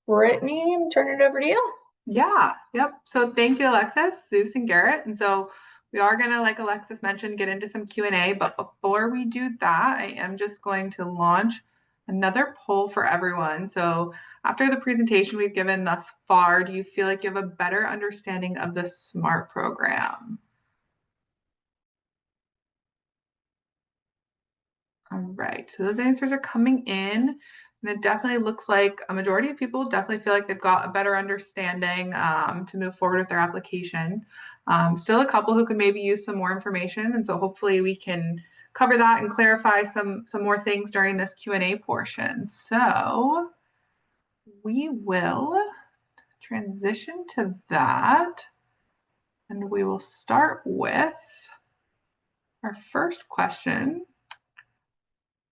Brittany, I'm turning it over to you. Yeah, yep. So thank you, Alexis, Zeus, and Garrett. And so we are going to, like Alexis mentioned, get into some Q&A. But before we do that, I am just going to launch another poll for everyone. So after the presentation we've given thus far, do you feel like you have a better understanding of the SMART program? All right, so those answers are coming in. And it definitely looks like a majority of people definitely feel like they've got a better understanding to move forward with their application. Still a couple who could maybe use some more information. And so hopefully we can cover that and clarify some more things during this Q&A portion. So we will transition to that. And we will start with our first question,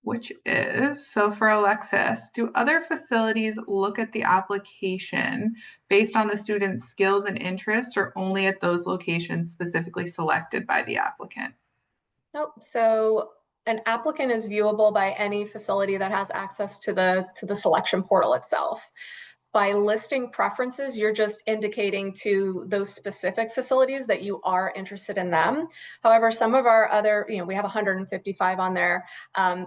which is, so for Alexis, do other facilities look at the application based on the student's skills and interests, or only at those locations specifically selected by the applicant? Nope. So an applicant is viewable by any facility that has access to the selection portal itself. By listing preferences, you're just indicating to those specific facilities that you are interested in them. However, some of our other, we have 155 on there.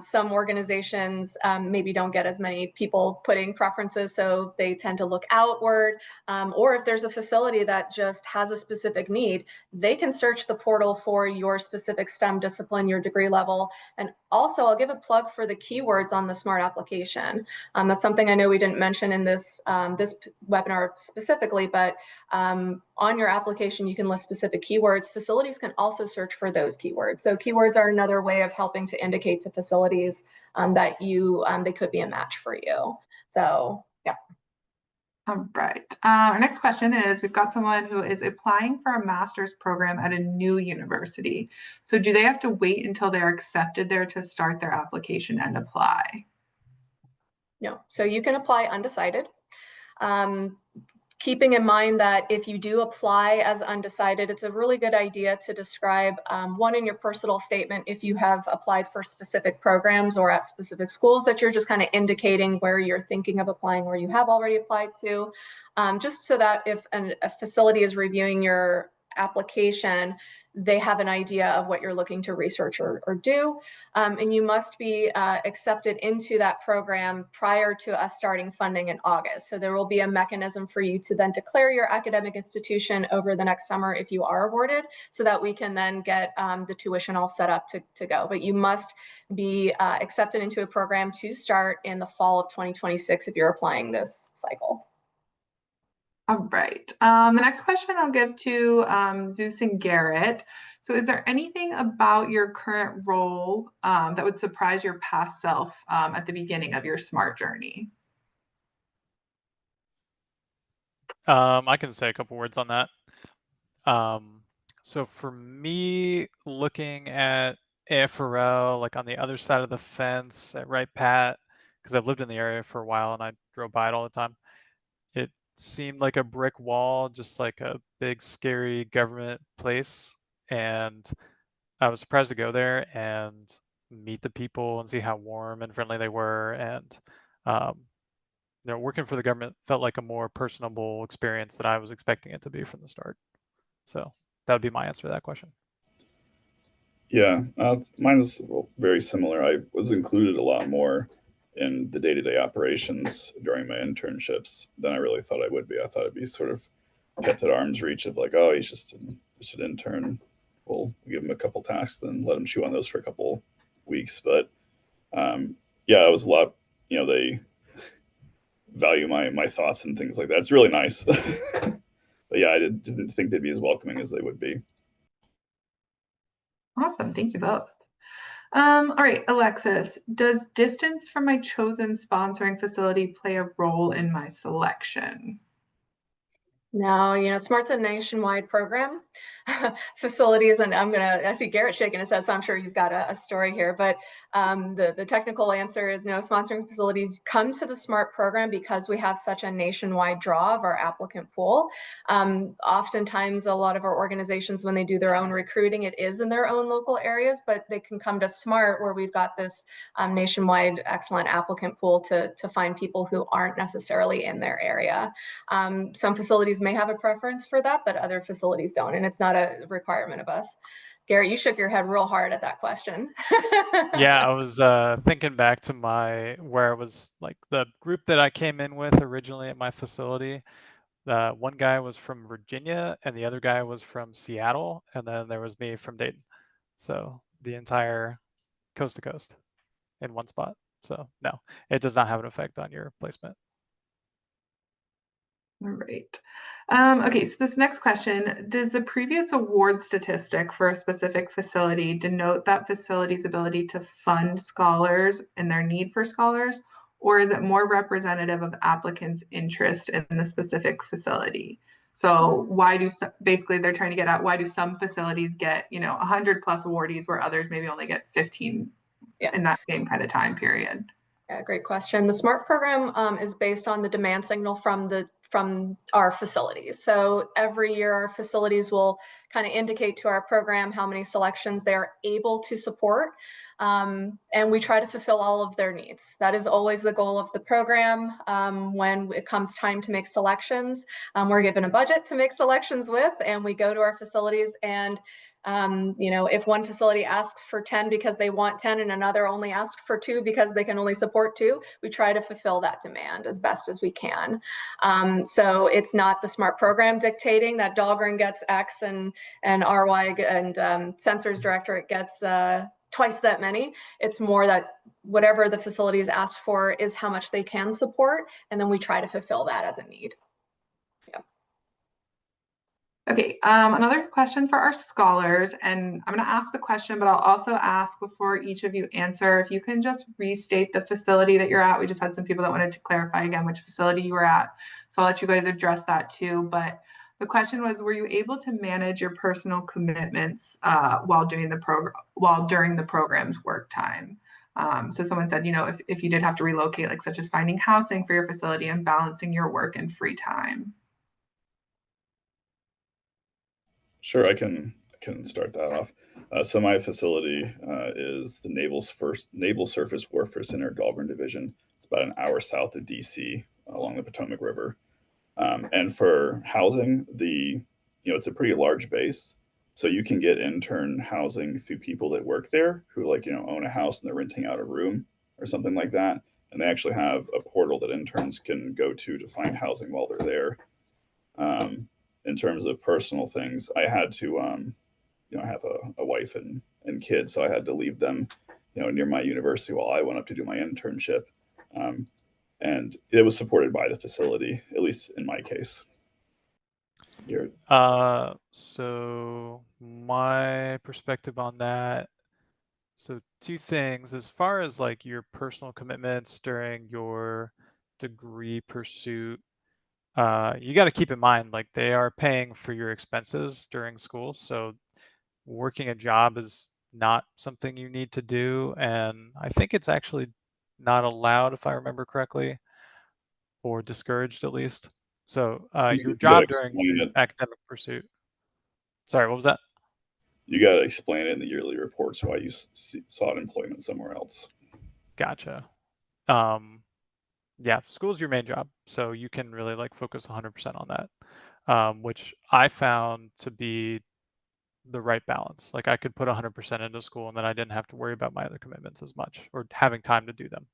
Some organizations maybe don't get as many people putting preferences, so they tend to look outward. Or if there's a facility that just has a specific need, they can search the portal for your specific STEM discipline, your degree level. And also, I'll give a plug for the keywords on the SMART application. That's something I know we didn't mention in this webinar specifically, but on your application, you can list specific keywords. Facilities can also search for those keywords. So keywords are another way of helping to indicate to facilities that they could be a match for you. So, yeah. All right. Our next question is, we've got someone who is applying for a master's program at a new university. So do they have to wait until they're accepted there to start their application and apply? No, so you can apply undecided. Keeping in mind that if you do apply as undecided, it's a really good idea to describe one in your personal statement if you have applied for specific programs or at specific schools, that you're just kind of indicating where you're thinking of applying, where you have already applied to, just so that if a facility is reviewing your application, they have an idea of what you're looking to research or do. And you must be accepted into that program prior to us starting funding in August. So there will be a mechanism for you to then declare your academic institution over the next summer if you are awarded, so that we can then get the tuition all set up to go. But you must be accepted into a program to start in the fall of 2026 if you're applying this cycle. All right. The next question I'll give to Zeus and Garrett. So is there anything about your current role that would surprise your past self at the beginning of your SMART journey? I can say a couple words on that. So for me, looking at AFRL, like on the other side of the fence at Wright Pat, because I've lived in the area for a while and I drove by it all the time, it seemed like a brick wall, just like a big, scary government place. And I was surprised to go there and meet the people and see how warm and friendly they were. And, working for the government felt like a more personable experience than I was expecting it to be from the start. So that would be my answer to that question. Yeah, mine's very similar. I was included a lot more in the day-to-day operations during my internships than I really thought I would be. I thought I'd be sort of kept at arm's reach of like, oh, he's just an intern. We'll give him a couple tasks and let him chew on those for a couple weeks. But yeah, it was a lot. They value my thoughts and things like that. It's really nice. But yeah, I didn't think they'd be as welcoming as they would be. Awesome. Thank you both. All right, Alexis, does distance from my chosen sponsoring facility play a role in my selection? No, SMART's a nationwide program. Facilities, and I see Garrett shaking his head, so I'm sure you've got a story here. But the technical answer is no. Sponsoring facilities come to the SMART program because we have such a nationwide draw of our applicant pool. Oftentimes, a lot of our organizations, when they do their own recruiting, it is in their own local areas, but they can come to SMART where we've got this nationwide excellent applicant pool to find people who aren't necessarily in their area. Some facilities may have a preference for that, but other facilities don't, and it's not a requirement of us. Garrett, you shook your head real hard at that question. Yeah, I was thinking back to where it was like the group that I came in with originally at my facility. One guy was from Virginia and the other guy was from Seattle, and then there was me from Dayton. So the entire coast to coast in one spot. So no, it does not have an effect on your placement. All right. Okay, so this next question, does the previous award statistic for a specific facility denote that facility's ability to fund scholars and their need for scholars, or is it more representative of applicants' interest in the specific facility? So basically they're trying to get at why do some facilities get, 100 plus awardees where others maybe only get 15 in that same kind of time period? Yeah, great question. The SMART program is based on the demand signal from our facilities. So every year our facilities will kind of indicate to our program how many selections they're able to support. And we try to fulfill all of their needs. That is always the goal of the program. When it comes time to make selections, we're given a budget to make selections with, and we go to our facilities and if one facility asks for 10 because they want 10 and another only asks for 2 because they can only support 2, we try to fulfill that demand as best as we can. So it's not the SMART program dictating that Dahlgren gets X and RY and Sensors Directorate gets twice that many. It's more that whatever the facilities asked for is how much they can support, and then we try to fulfill that as a need. Okay, another question for our scholars, and I'm going to ask the question, but I'll also ask before each of you answer if you can just restate the facility that you're at. We just had some people that wanted to clarify again which facility you were at, so I'll let you guys address that too. But the question was, were you able to manage your personal commitments while during the program's work time? So someone said, if you did have to relocate, like such as finding housing for your facility and balancing your work and free time. Sure, I can start that off. So my facility is the Naval Surface Warfare Center, Dahlgren Division. It's about an hour south of DC, along the Potomac River. And for housing, it's a pretty large base, so you can get intern housing through people that work there who own a house and they're renting out a room or something like that. And they actually have a portal that interns can go to find housing while they're there. In terms of personal things, I had to, I have a wife and kids, so I had to leave them, near my university while I went up to do my internship. Um, and it was supported by the facility, at least in my case. You're, So my perspective on that. So two things, as far as like your personal commitments during your degree pursuit, you got to keep in mind, like they are paying for your expenses during school. So working a job is not something you need to do. And I think it's actually not allowed, if I remember correctly, or discouraged at least. So your you got to job during explain your it. academic pursuit. Sorry, what was that? You got to explain it in the yearly reports why you sought employment somewhere else. Gotcha. Um, yeah, school's your main job, so you can really like focus 100% on that, which I found to be the right balance. Like I could put 100% into school and then I didn't have to worry about my other commitments as much or having time to do them.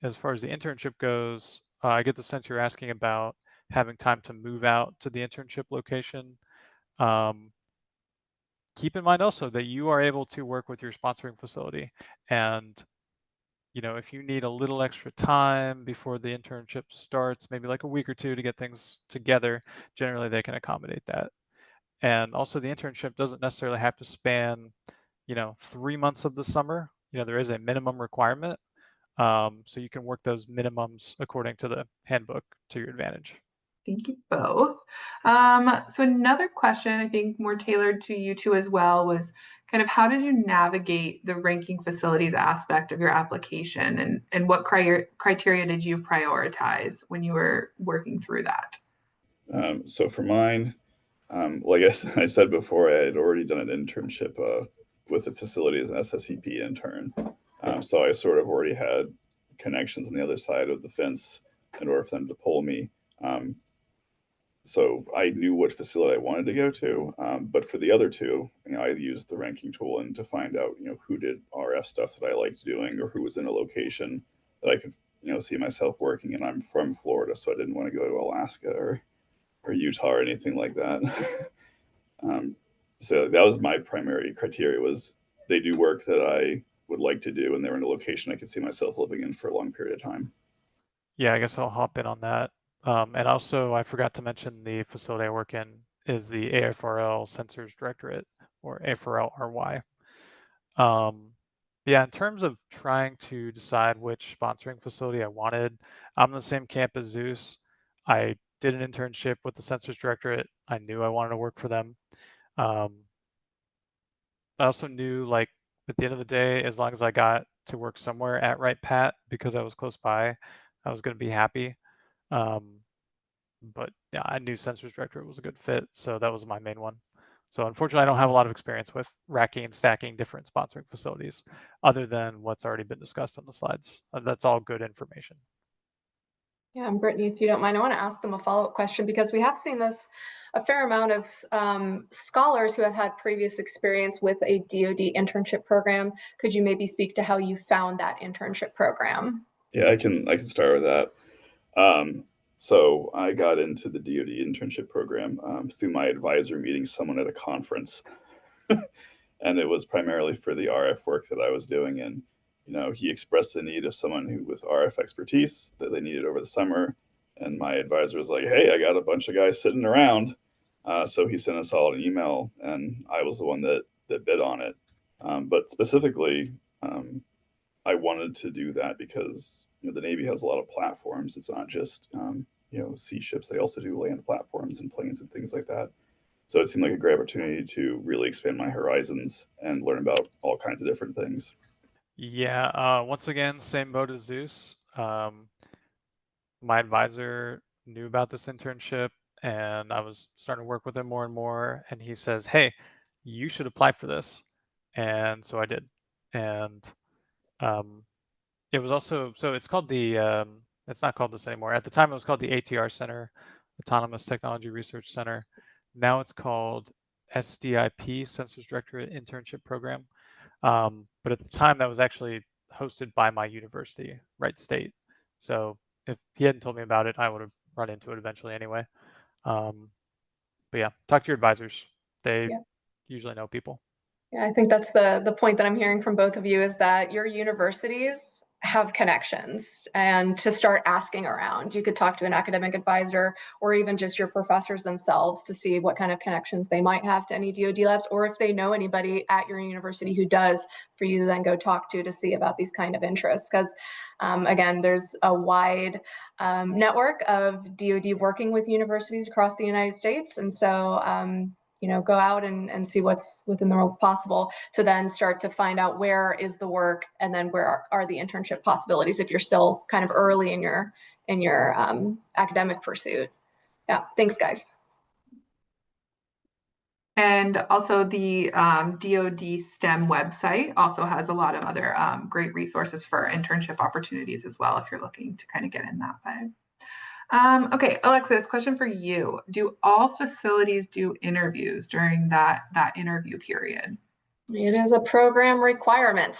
As far as the internship goes, I get the sense you're asking about having time to move out to the internship location. Um, Keep in mind also that you are able to work with your sponsoring facility, and if you need a little extra time before the internship starts, maybe like a week or two to get things together, generally they can accommodate that. And also the internship doesn't necessarily have to span 3 months of the summer. There is a minimum requirement, so you can work those minimums according to the handbook to your advantage. Thank you both. So another question, I think more tailored to you two as well, was kind of how did you navigate the ranking facilities aspect of your application, and what criteria did you prioritize when you were working through that? So for mine, like I said before, I had already done an internship with the facility as an SSEP intern. So I sort of already had connections on the other side of the fence in order for them to pull me. Um, so I knew what facility I wanted to go to. But for the other two, I used the ranking tool and to find out, who did RF stuff that I liked doing or who was in a location that I could, see myself working. And I'm from Florida, so I didn't want to go to Alaska or Utah or anything like that. um, so that was my primary criteria was they do work that I would like to do and they're in a location I could see myself living in for a long period of time. Yeah, I guess I'll hop in on that. And also, I forgot to mention the facility I work in is the AFRL Sensors Directorate, or AFRL RY. Um, yeah, in terms of trying to decide which sponsoring facility I wanted, I'm in the same camp as Zeus. I did an internship with the Sensors Directorate. I knew I wanted to work for them. Um, I also knew, like, at the end of the day, as long as I got to work somewhere at Wright Pat because I was close by, I was going to be happy. Um, but yeah, I knew Sensors Directorate was a good fit, so that was my main one. So unfortunately, I don't have a lot of experience with racking and stacking different sponsoring facilities other than what's already been discussed on the slides. That's all good information. Yeah, and Brittany, if you don't mind, I want to ask them a follow-up question because we have seen this a fair amount of scholars who have had previous experience with a DoD internship program. Could you maybe speak to how you found that internship program? Yeah, I can start with that. Um, so I got into the DoD internship program through my advisor meeting someone at a conference, and it was primarily for the RF work that I was doing. And he expressed the need of someone who with RF expertise that they needed over the summer. And my advisor was like, "Hey, I got a bunch of guys sitting around. So he sent us all an email, and I was the one that bid on it. But specifically, I wanted to do that because the Navy has a lot of platforms. It's not just sea ships; they also do land platforms and planes and things like that. So it seemed like a great opportunity to really expand my horizons and learn about all kinds of different things. Yeah, once again, same boat as Zeus. My advisor knew about this internship, and I was starting to work with him more and more. And he says, "Hey, you should apply for this." And so I did. And um, it was also, so it's called it's not called this anymore. At the time, it was called the ATR Center, Autonomous Technology Research Center. Now it's called SDIP, Sensors Directorate Internship Program. But at the time, that was actually hosted by my university, Wright State. So if he hadn't told me about it, I would have run into it eventually anyway. But yeah, talk to your advisors. They Yeah. usually know people. Yeah, I think that's the point that I'm hearing from both of you is that your universities have connections, and to start asking around. You could talk to an academic advisor or even just your professors themselves to see what kind of connections they might have to any DoD labs, or if they know anybody at your university who does, for you to then go talk to see about these kind of interests. Because again, there's a wide network of DoD working with universities across the United States. And so go out and see what's within the realm possible to then start to find out where is the work, and then where are the internship possibilities if you're still kind of early in your academic pursuit. Yeah, thanks, guys. And also the DoD STEM website also has a lot of other great resources for internship opportunities as well, if you're looking to kind of get in that way. Okay, Alexis, question for you. Do all facilities do interviews during that interview period? It is a program requirement.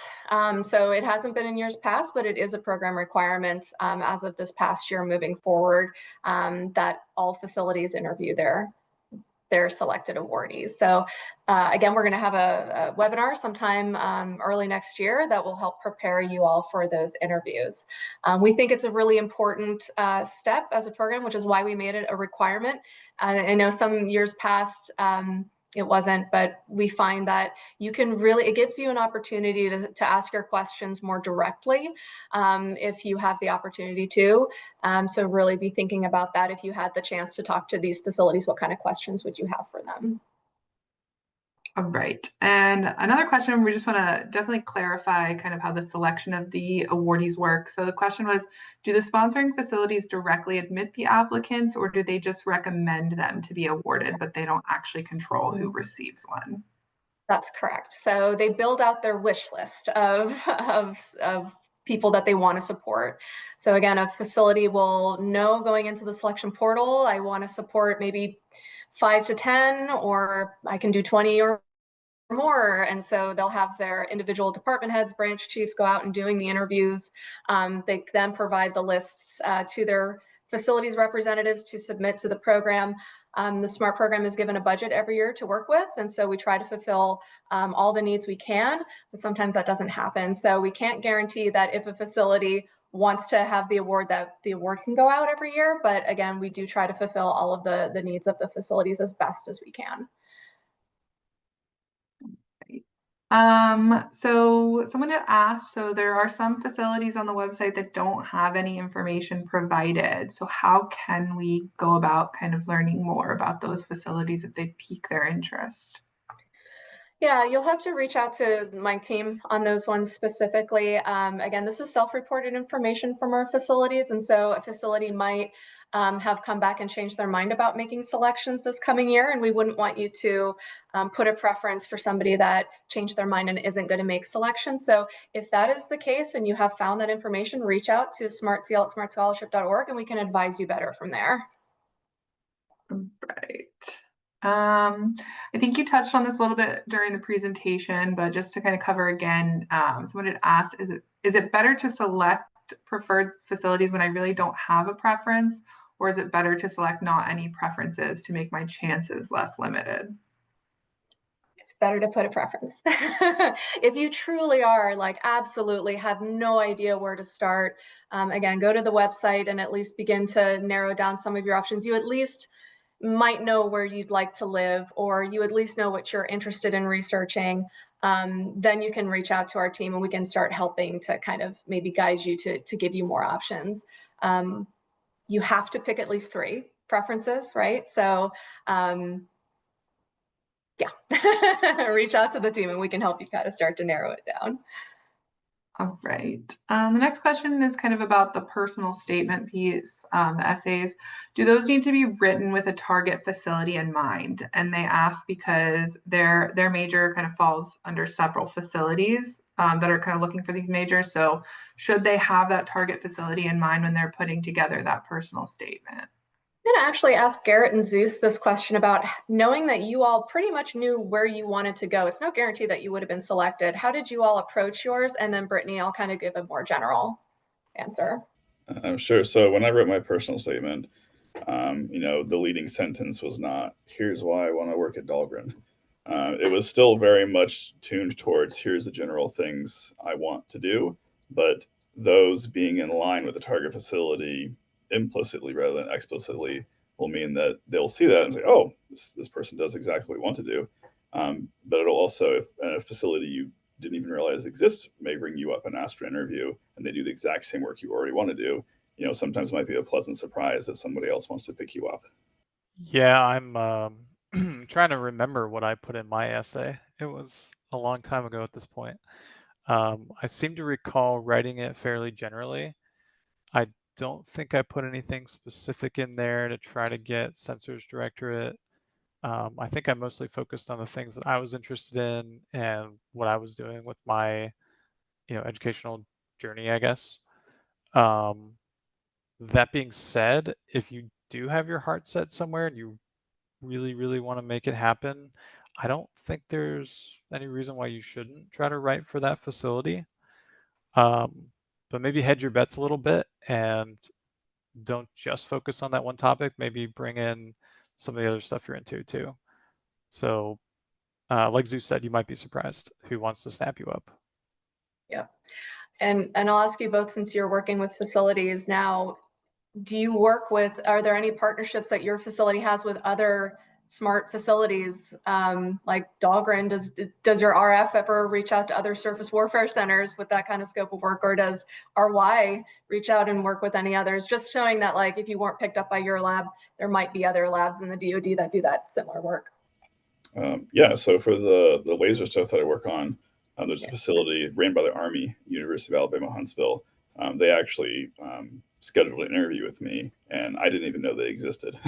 So it hasn't been in years past, but it is a program requirement as of this past year moving forward, that all facilities interview their selected awardees. So again, we're going to have a webinar sometime early next year that will help prepare you all for those interviews. We think it's a really important step as a program, which is why we made it a requirement. I know some years past it wasn't, but we find that it gives you an opportunity to ask your questions more directly if you have the opportunity to. So really be thinking about that. If you had the chance to talk to these facilities, what kind of questions would you have for them? All right. And another question, we just want to definitely clarify kind of how the selection of the awardees work. So the question was, do the sponsoring facilities directly admit the applicants, or do they just recommend them to be awarded, but they don't actually control who receives one? That's correct. So they build out their wish list of people that they want to support. So again, a facility will know going into the selection portal, I want to support maybe 5 to 10, or I can do 20 or more. And so they'll have their individual department heads, branch chiefs go out and doing the interviews. They then provide the lists to their facilities representatives to submit to the program. The SMART program is given a budget every year to work with. And so we try to fulfill all the needs we can, but sometimes that doesn't happen. So we can't guarantee that if a facility wants to have the award, that the award can go out every year. But again, we do try to fulfill all of the needs of the facilities as best as we can. So someone had asked, so there are some facilities on the website that don't have any information provided. So how can we go about kind of learning more about those facilities if they pique their interest? Yeah, you'll have to reach out to my team on those ones specifically. Again, this is self-reported information from our facilities. And so a facility might have come back and changed their mind about making selections this coming year. And we wouldn't want you to put a preference for somebody that changed their mind and isn't going to make selections. So if that is the case and you have found that information, reach out to smartcl@smartscholarship.org and we can advise you better from there. Right. I think you touched on this a little bit during the presentation, but just to kind of cover again, someone had asked, is it better to select preferred facilities when I really don't have a preference, or is it better to select not any preferences to make my chances less limited? It's better to put a preference. If you truly are like absolutely have no idea where to start, again, go to the website and at least begin to narrow down some of your options. You at least might know where you'd like to live, or you at least know what you're interested in researching, then you can reach out to our team and we can start helping to kind of maybe guide you to give you more options. You have to pick at least 3 preferences, right? So yeah, reach out to the team and we can help you kind of start to narrow it down. All right. The next question is kind of about the personal statement piece, the essays. Do those need to be written with a target facility in mind? And they ask because their major kind of falls under several facilities that are kind of looking for these majors. So should they have that target facility in mind when they're putting together that personal statement? I'm going to actually ask Garrett and Zeus this question about knowing that you all pretty much knew where you wanted to go. It's no guarantee that you would have been selected. How did you all approach yours? And then Brittany, I'll kind of give a more general answer. Sure. So when I wrote my personal statement, the leading sentence was not, here's why I want to work at Dahlgren. It was still very much tuned towards, here's the general things I want to do, but those being in line with the target facility implicitly rather than explicitly will mean that they'll see that and say, oh, this person does exactly what we want to do. But it'll also, if a facility you didn't even realize exists may ring you up and ask for an interview and they do the exact same work you already want to do, sometimes it might be a pleasant surprise that somebody else wants to pick you up. Yeah, I'm trying to remember what I put in my essay. It was a long time ago at this point. I seem to recall writing it fairly generally. I don't think I put anything specific in there to try to get Censors Directorate. I think I mostly focused on the things that I was interested in and what I was doing with my, educational journey, I guess. That being said, if you do have your heart set somewhere and you really, really want to make it happen, I don't think there's any reason why you shouldn't try to write for that facility. But maybe hedge your bets a little bit and don't just focus on that one topic. Maybe bring in some of the other stuff you're into too. So, like Zeus said, you might be surprised who wants to snap you up. Yeah. And I'll ask you both, since you're working with facilities now, are there any partnerships that your facility has with other smart facilities? Like Dahlgren, does your RF ever reach out to other surface warfare centers with that kind of scope of work, or does RY reach out and work with any others? Just showing that, like, if you weren't picked up by your lab, there might be other labs in the DoD that do that similar work. So for the laser stuff that I work on, there's a facility ran by the Army, University of Alabama, Huntsville. They actually scheduled an interview with me, and I didn't even know they existed.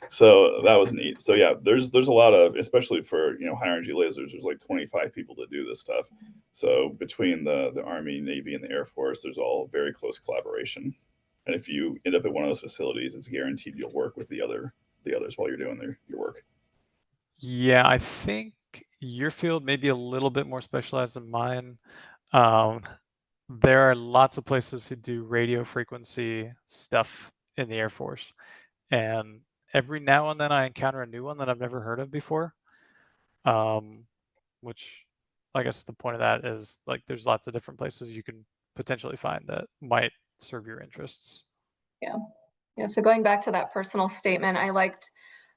So that was neat. So yeah, there's a lot of, especially for high energy lasers, there's like 25 people that do this stuff. So between the Army, Navy, and the Air Force, there's all very close collaboration. And if you end up at one of those facilities, it's guaranteed you'll work with the others while you're doing your work. Yeah, I think your field may be a little bit more specialized than mine. There are lots of places who do radio frequency stuff in the Air Force. And every now and then I encounter a new one that I've never heard of before. Which I guess the point of that is, like, there's lots of different places you can potentially find that might serve your interests. Yeah. Yeah. So going back to that personal statement, I liked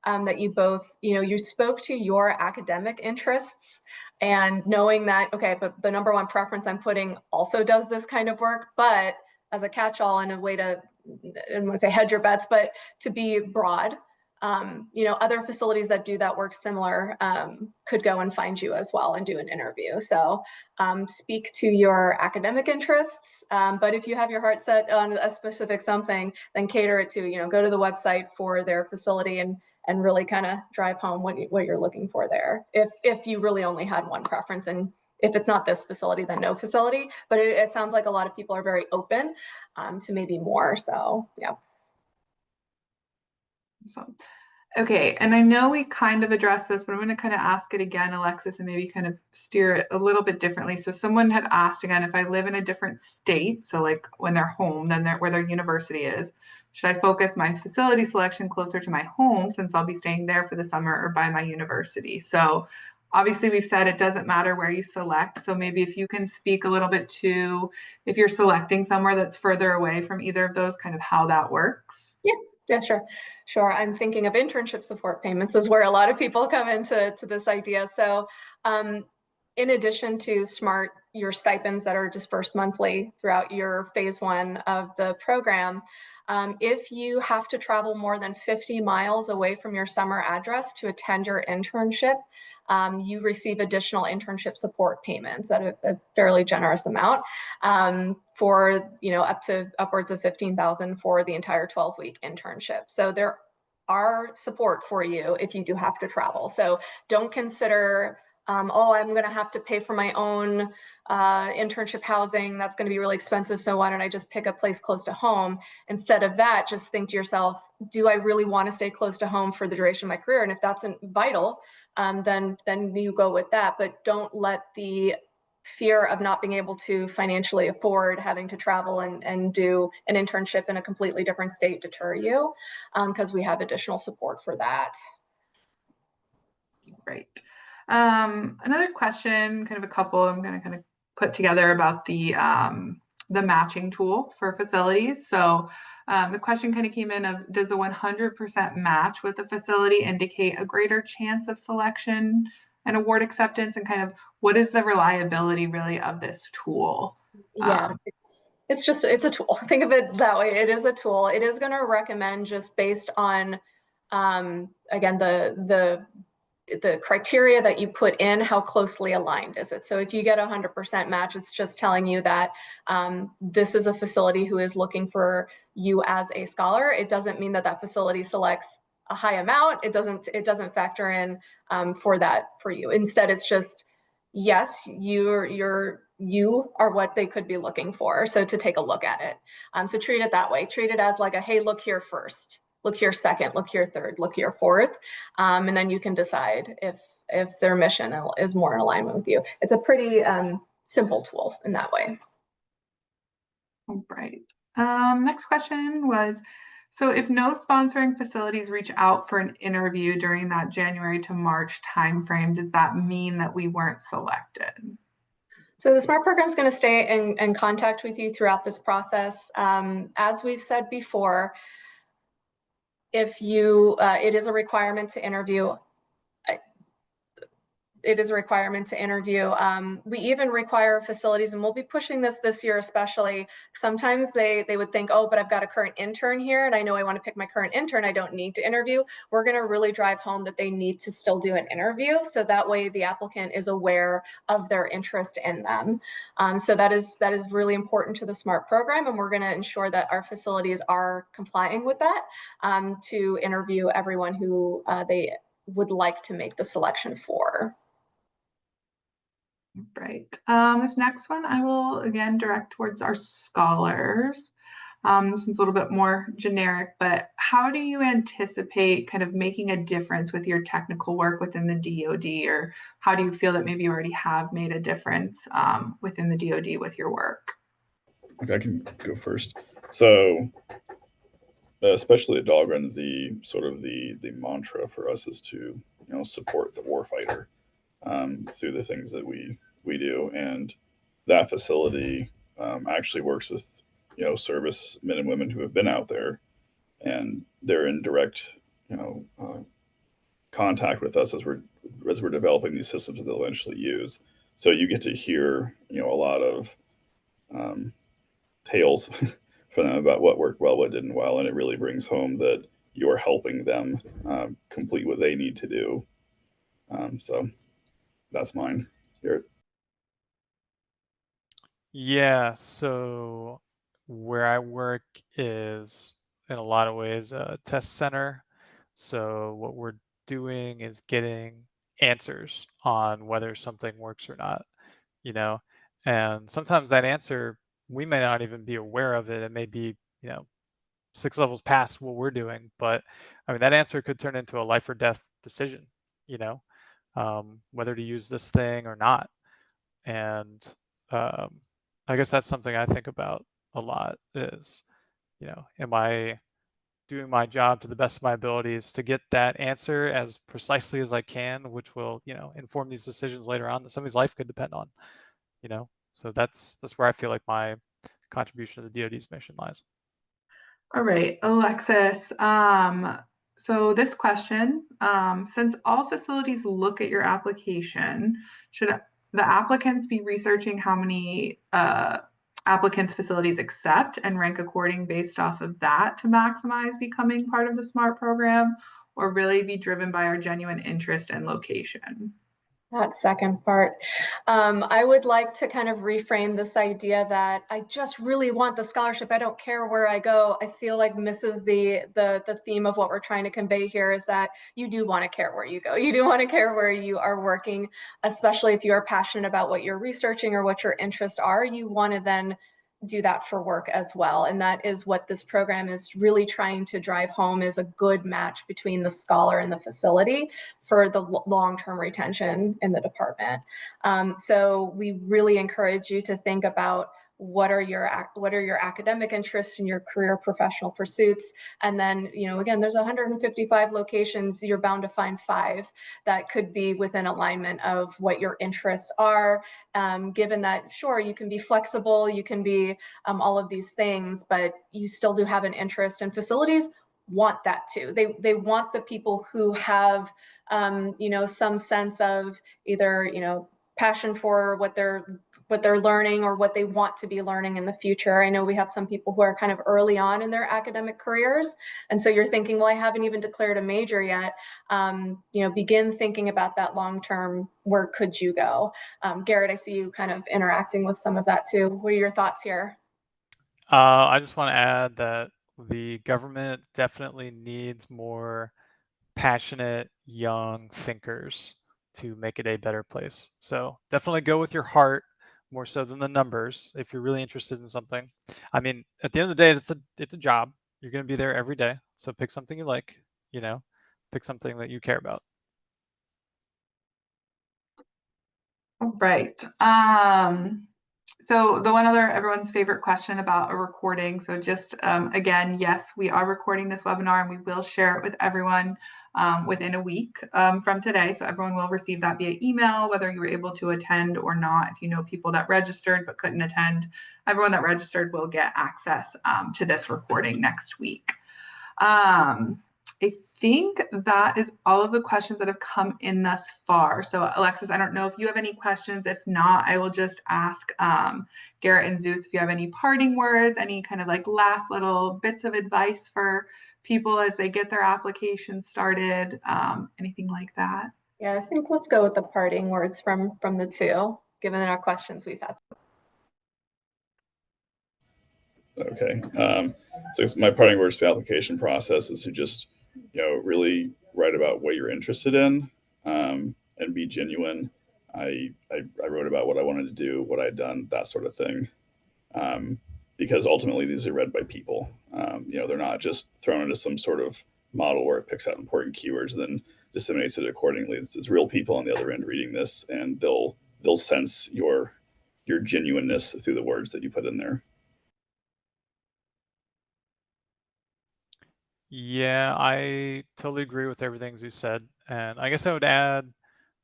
that you both, you spoke to your academic interests and knowing that, okay, but the number one preference I'm putting also does this kind of work, but as a catch-all and a way to, I don't want to say hedge your bets, but to be broad. Other facilities that do that work similar could go and find you as well and do an interview. So speak to your academic interests, but if you have your heart set on a specific something, then cater it to, go to the website for their facility and really kind of drive home what you're looking for there. If you really only had one preference, and if it's not this facility, then no facility, but it sounds like a lot of people are very open to maybe more. So yeah. So, okay, and I know we kind of addressed this, but I'm going to kind of ask it again, Alexis, and maybe kind of steer it a little bit differently. So someone had asked again, if I live in a different state, so like when they're home, then where their university is, should I focus my facility selection closer to my home since I'll be staying there for the summer, or by my university? So obviously we've said it doesn't matter where you select. So maybe if you can speak a little bit to if you're selecting somewhere that's further away from either of those, kind of how that works. Yeah. Yeah, sure. I'm thinking of internship support payments is where a lot of people come into this idea. So, in addition to your stipends that are dispersed monthly throughout your phase one of the program, if you have to travel more than 50 miles away from your summer address to attend your internship, you receive additional internship support payments at a fairly generous amount, for up to upwards of 15,000 for the entire 12-week internship. So there are support for you if you do have to travel. So don't consider, oh, I'm going to have to pay for my own internship housing. That's going to be really expensive. So why don't I just pick a place close to home? Instead of that, just think to yourself, do I really want to stay close to home for the duration of my career? And if that's vital, then you go with that. But don't let the fear of not being able to financially afford having to travel and do an internship in a completely different state deter you, because we have additional support for that. Great. Another question, kind of a couple I'm going to kind of put together about the matching tool for facilities. So the question kind of came in of, does a 100% match with the facility indicate a greater chance of selection and award acceptance? And kind of what is the reliability really of this tool? Yeah, it's a tool. Think of it that way. It is a tool. It is going to recommend just based on, again, the criteria that you put in, how closely aligned is it? So if you get 100% match, it's just telling you that this is a facility who is looking for you as a scholar. It doesn't mean that that facility selects a high amount. It doesn't factor in for you. Instead, it's just, yes, you are what they could be looking for. So to take a look at it. So treat it that way. Treat it as like a, hey, look here first. Look here second, look here third, look here fourth, and then you can decide if their mission is more in alignment with you. It's a pretty simple tool in that way. All right. Next question was, so if no sponsoring facilities reach out for an interview during that January to March timeframe, does that mean that we weren't selected? So the SMART program is going to stay in contact with you throughout this process. As we've said before, if it is a requirement to interview. It is a requirement to interview. We even require facilities, and we'll be pushing this year especially. Sometimes they would think, oh, but I've got a current intern here, and I know I want to pick my current intern. I don't need to interview. We're going to really drive home that they need to still do an interview, so that way the applicant is aware of their interest in them. So that is really important to the SMART program, and we're going to ensure that our facilities are complying with that to interview everyone who they would like to make the selection for. Right. This next one I will again direct towards our scholars. This one's a little bit more generic, but how do you anticipate kind of making a difference with your technical work within the DoD, or how do you feel that maybe you already have made a difference within the DoD with your work? Okay, I can go first. So, especially at Dahlgren, the sort of the mantra for us is to support the warfighter through the things that we do, and that facility actually works with service men and women who have been out there, and they're in direct contact with us as we're developing these systems that they'll eventually use. So you get to hear a lot of tales from them about what worked well, what didn't well, and it really brings home that you're helping them complete what they need to do. So that's mine. Here. Yeah, so where I work is in a lot of ways a test center. So what we're doing is getting answers on whether something works or not, and sometimes that answer, we may not even be aware of it. It may be, 6 levels past what we're doing, but I mean, that answer could turn into a life or death decision, whether to use this thing or not. And I guess that's something I think about a lot is, am I doing my job to the best of my abilities to get that answer as precisely as I can, which will, inform these decisions later on that somebody's life could depend on, So that's where I feel like my contribution to the DoD's mission lies. All right, Alexis. So this question, since all facilities look at your application, should the applicants be researching how many applicants facilities accept and rank according based off of that to maximize becoming part of the SMART program, or really be driven by our genuine interest and location? That second part. I would like to kind of reframe this idea that I just really want the scholarship. I don't care where I go. I feel like misses the theme of what we're trying to convey here is that you do want to care where you go. You do want to care where you are working, especially if you are passionate about what you're researching or what your interests are. You want to then do that for work as well. And that is what this program is really trying to drive home, is a good match between the scholar and the facility for the long-term retention in the department. So we really encourage you to think about what are your academic interests and your career professional pursuits. And then, again, there's 155 locations. You're bound to find 5 that could be within alignment of what your interests are. Given that, sure, you can be flexible, you can be all of these things, but you still do have an interest, and facilities want that too. They want the people who have some sense of either, passion for what they're learning or what they want to be learning in the future. I know we have some people who are kind of early on in their academic careers. And so you're thinking, well, I haven't even declared a major yet. Begin thinking about that long-term, where could you go? Garrett, I see you kind of interacting with some of that too. What are your thoughts here? I just want to add that the government definitely needs more passionate young thinkers to make it a better place. So definitely go with your heart more so than the numbers if you're really interested in something. I mean, at the end of the day, it's a job. You're going to be there every day. So pick something you like, pick something that you care about. All right. So the one other everyone's favorite question about a recording. So just again, yes, we are recording this webinar and we will share it with everyone within a week from today. So everyone will receive that via email, whether you were able to attend or not. If you know people that registered but couldn't attend, everyone that registered will get access to this recording next week. I think that is all of the questions that have come in thus far. So Alexis, I don't know if you have any questions. If not, I will just ask Garrett and Zeus if you have any parting words, any kind of like last little bits of advice for people as they get their application started, anything like that. Yeah, I think let's go with the parting words from the two, given our questions we've had. Okay. So my parting words to the application process is to just, really write about what you're interested in, and be genuine. I wrote about what I wanted to do, what I'd done, that sort of thing. Because ultimately these are read by people. They're not just thrown into some sort of model where it picks out important keywords and then disseminates it accordingly. This is real people on the other end reading this, and they'll sense your genuineness through the words that you put in there. Yeah, I totally agree with everything you said. And I guess I would add,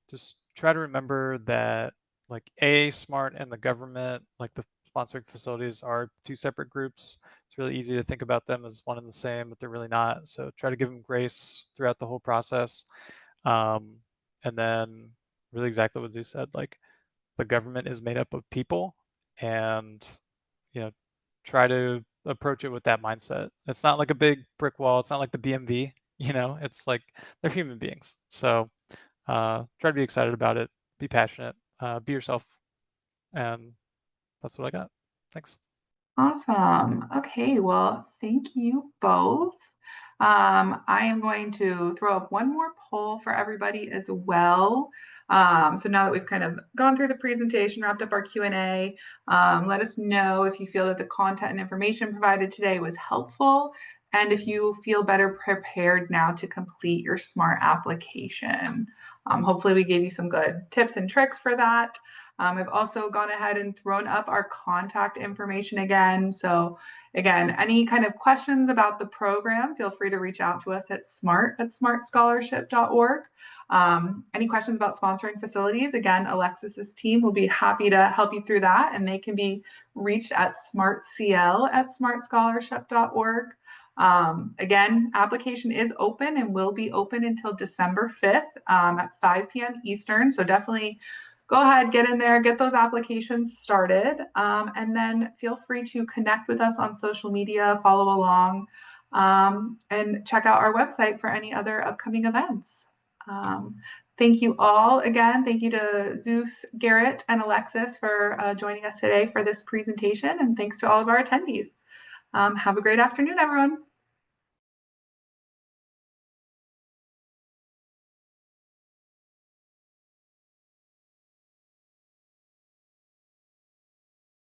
just try to remember that like SMART and the government, like the sponsoring facilities, are 2 separate groups. It's really easy to think about them as one and the same, but they're really not. So try to give them grace throughout the whole process. And then really exactly what you said, like the government is made up of people, and try to approach it with that mindset. It's not like a big brick wall. It's not like the BMV, it's like they're human beings. So try to be excited about it, be passionate, be yourself. And that's what I got. Thanks. Awesome. Okay, well, thank you both. I am going to throw up one more poll for everybody as well. So now that we've kind of gone through the presentation, wrapped up our Q&A, let us know if you feel that the content and information provided today was helpful, and if you feel better prepared now to complete your SMART application. Hopefully we gave you some good tips and tricks for that. I've also gone ahead and thrown up our contact information again. So again, any kind of questions about the program, feel free to reach out to us at smart@smartscholarship.org. Any questions about sponsoring facilities, again, Alexis's team will be happy to help you through that, and they can be reached at smartcl@smartscholarship.org. Again, application is open and will be open until December 5th at 5 p.m. Eastern. So definitely go ahead, get in there, get those applications started, and then feel free to connect with us on social media, follow along, and check out our website for any other upcoming events. Thank you all again. Thank you to Zeus, Garrett, and Alexis for joining us today for this presentation, and thanks to all of our attendees. Have a great afternoon, everyone.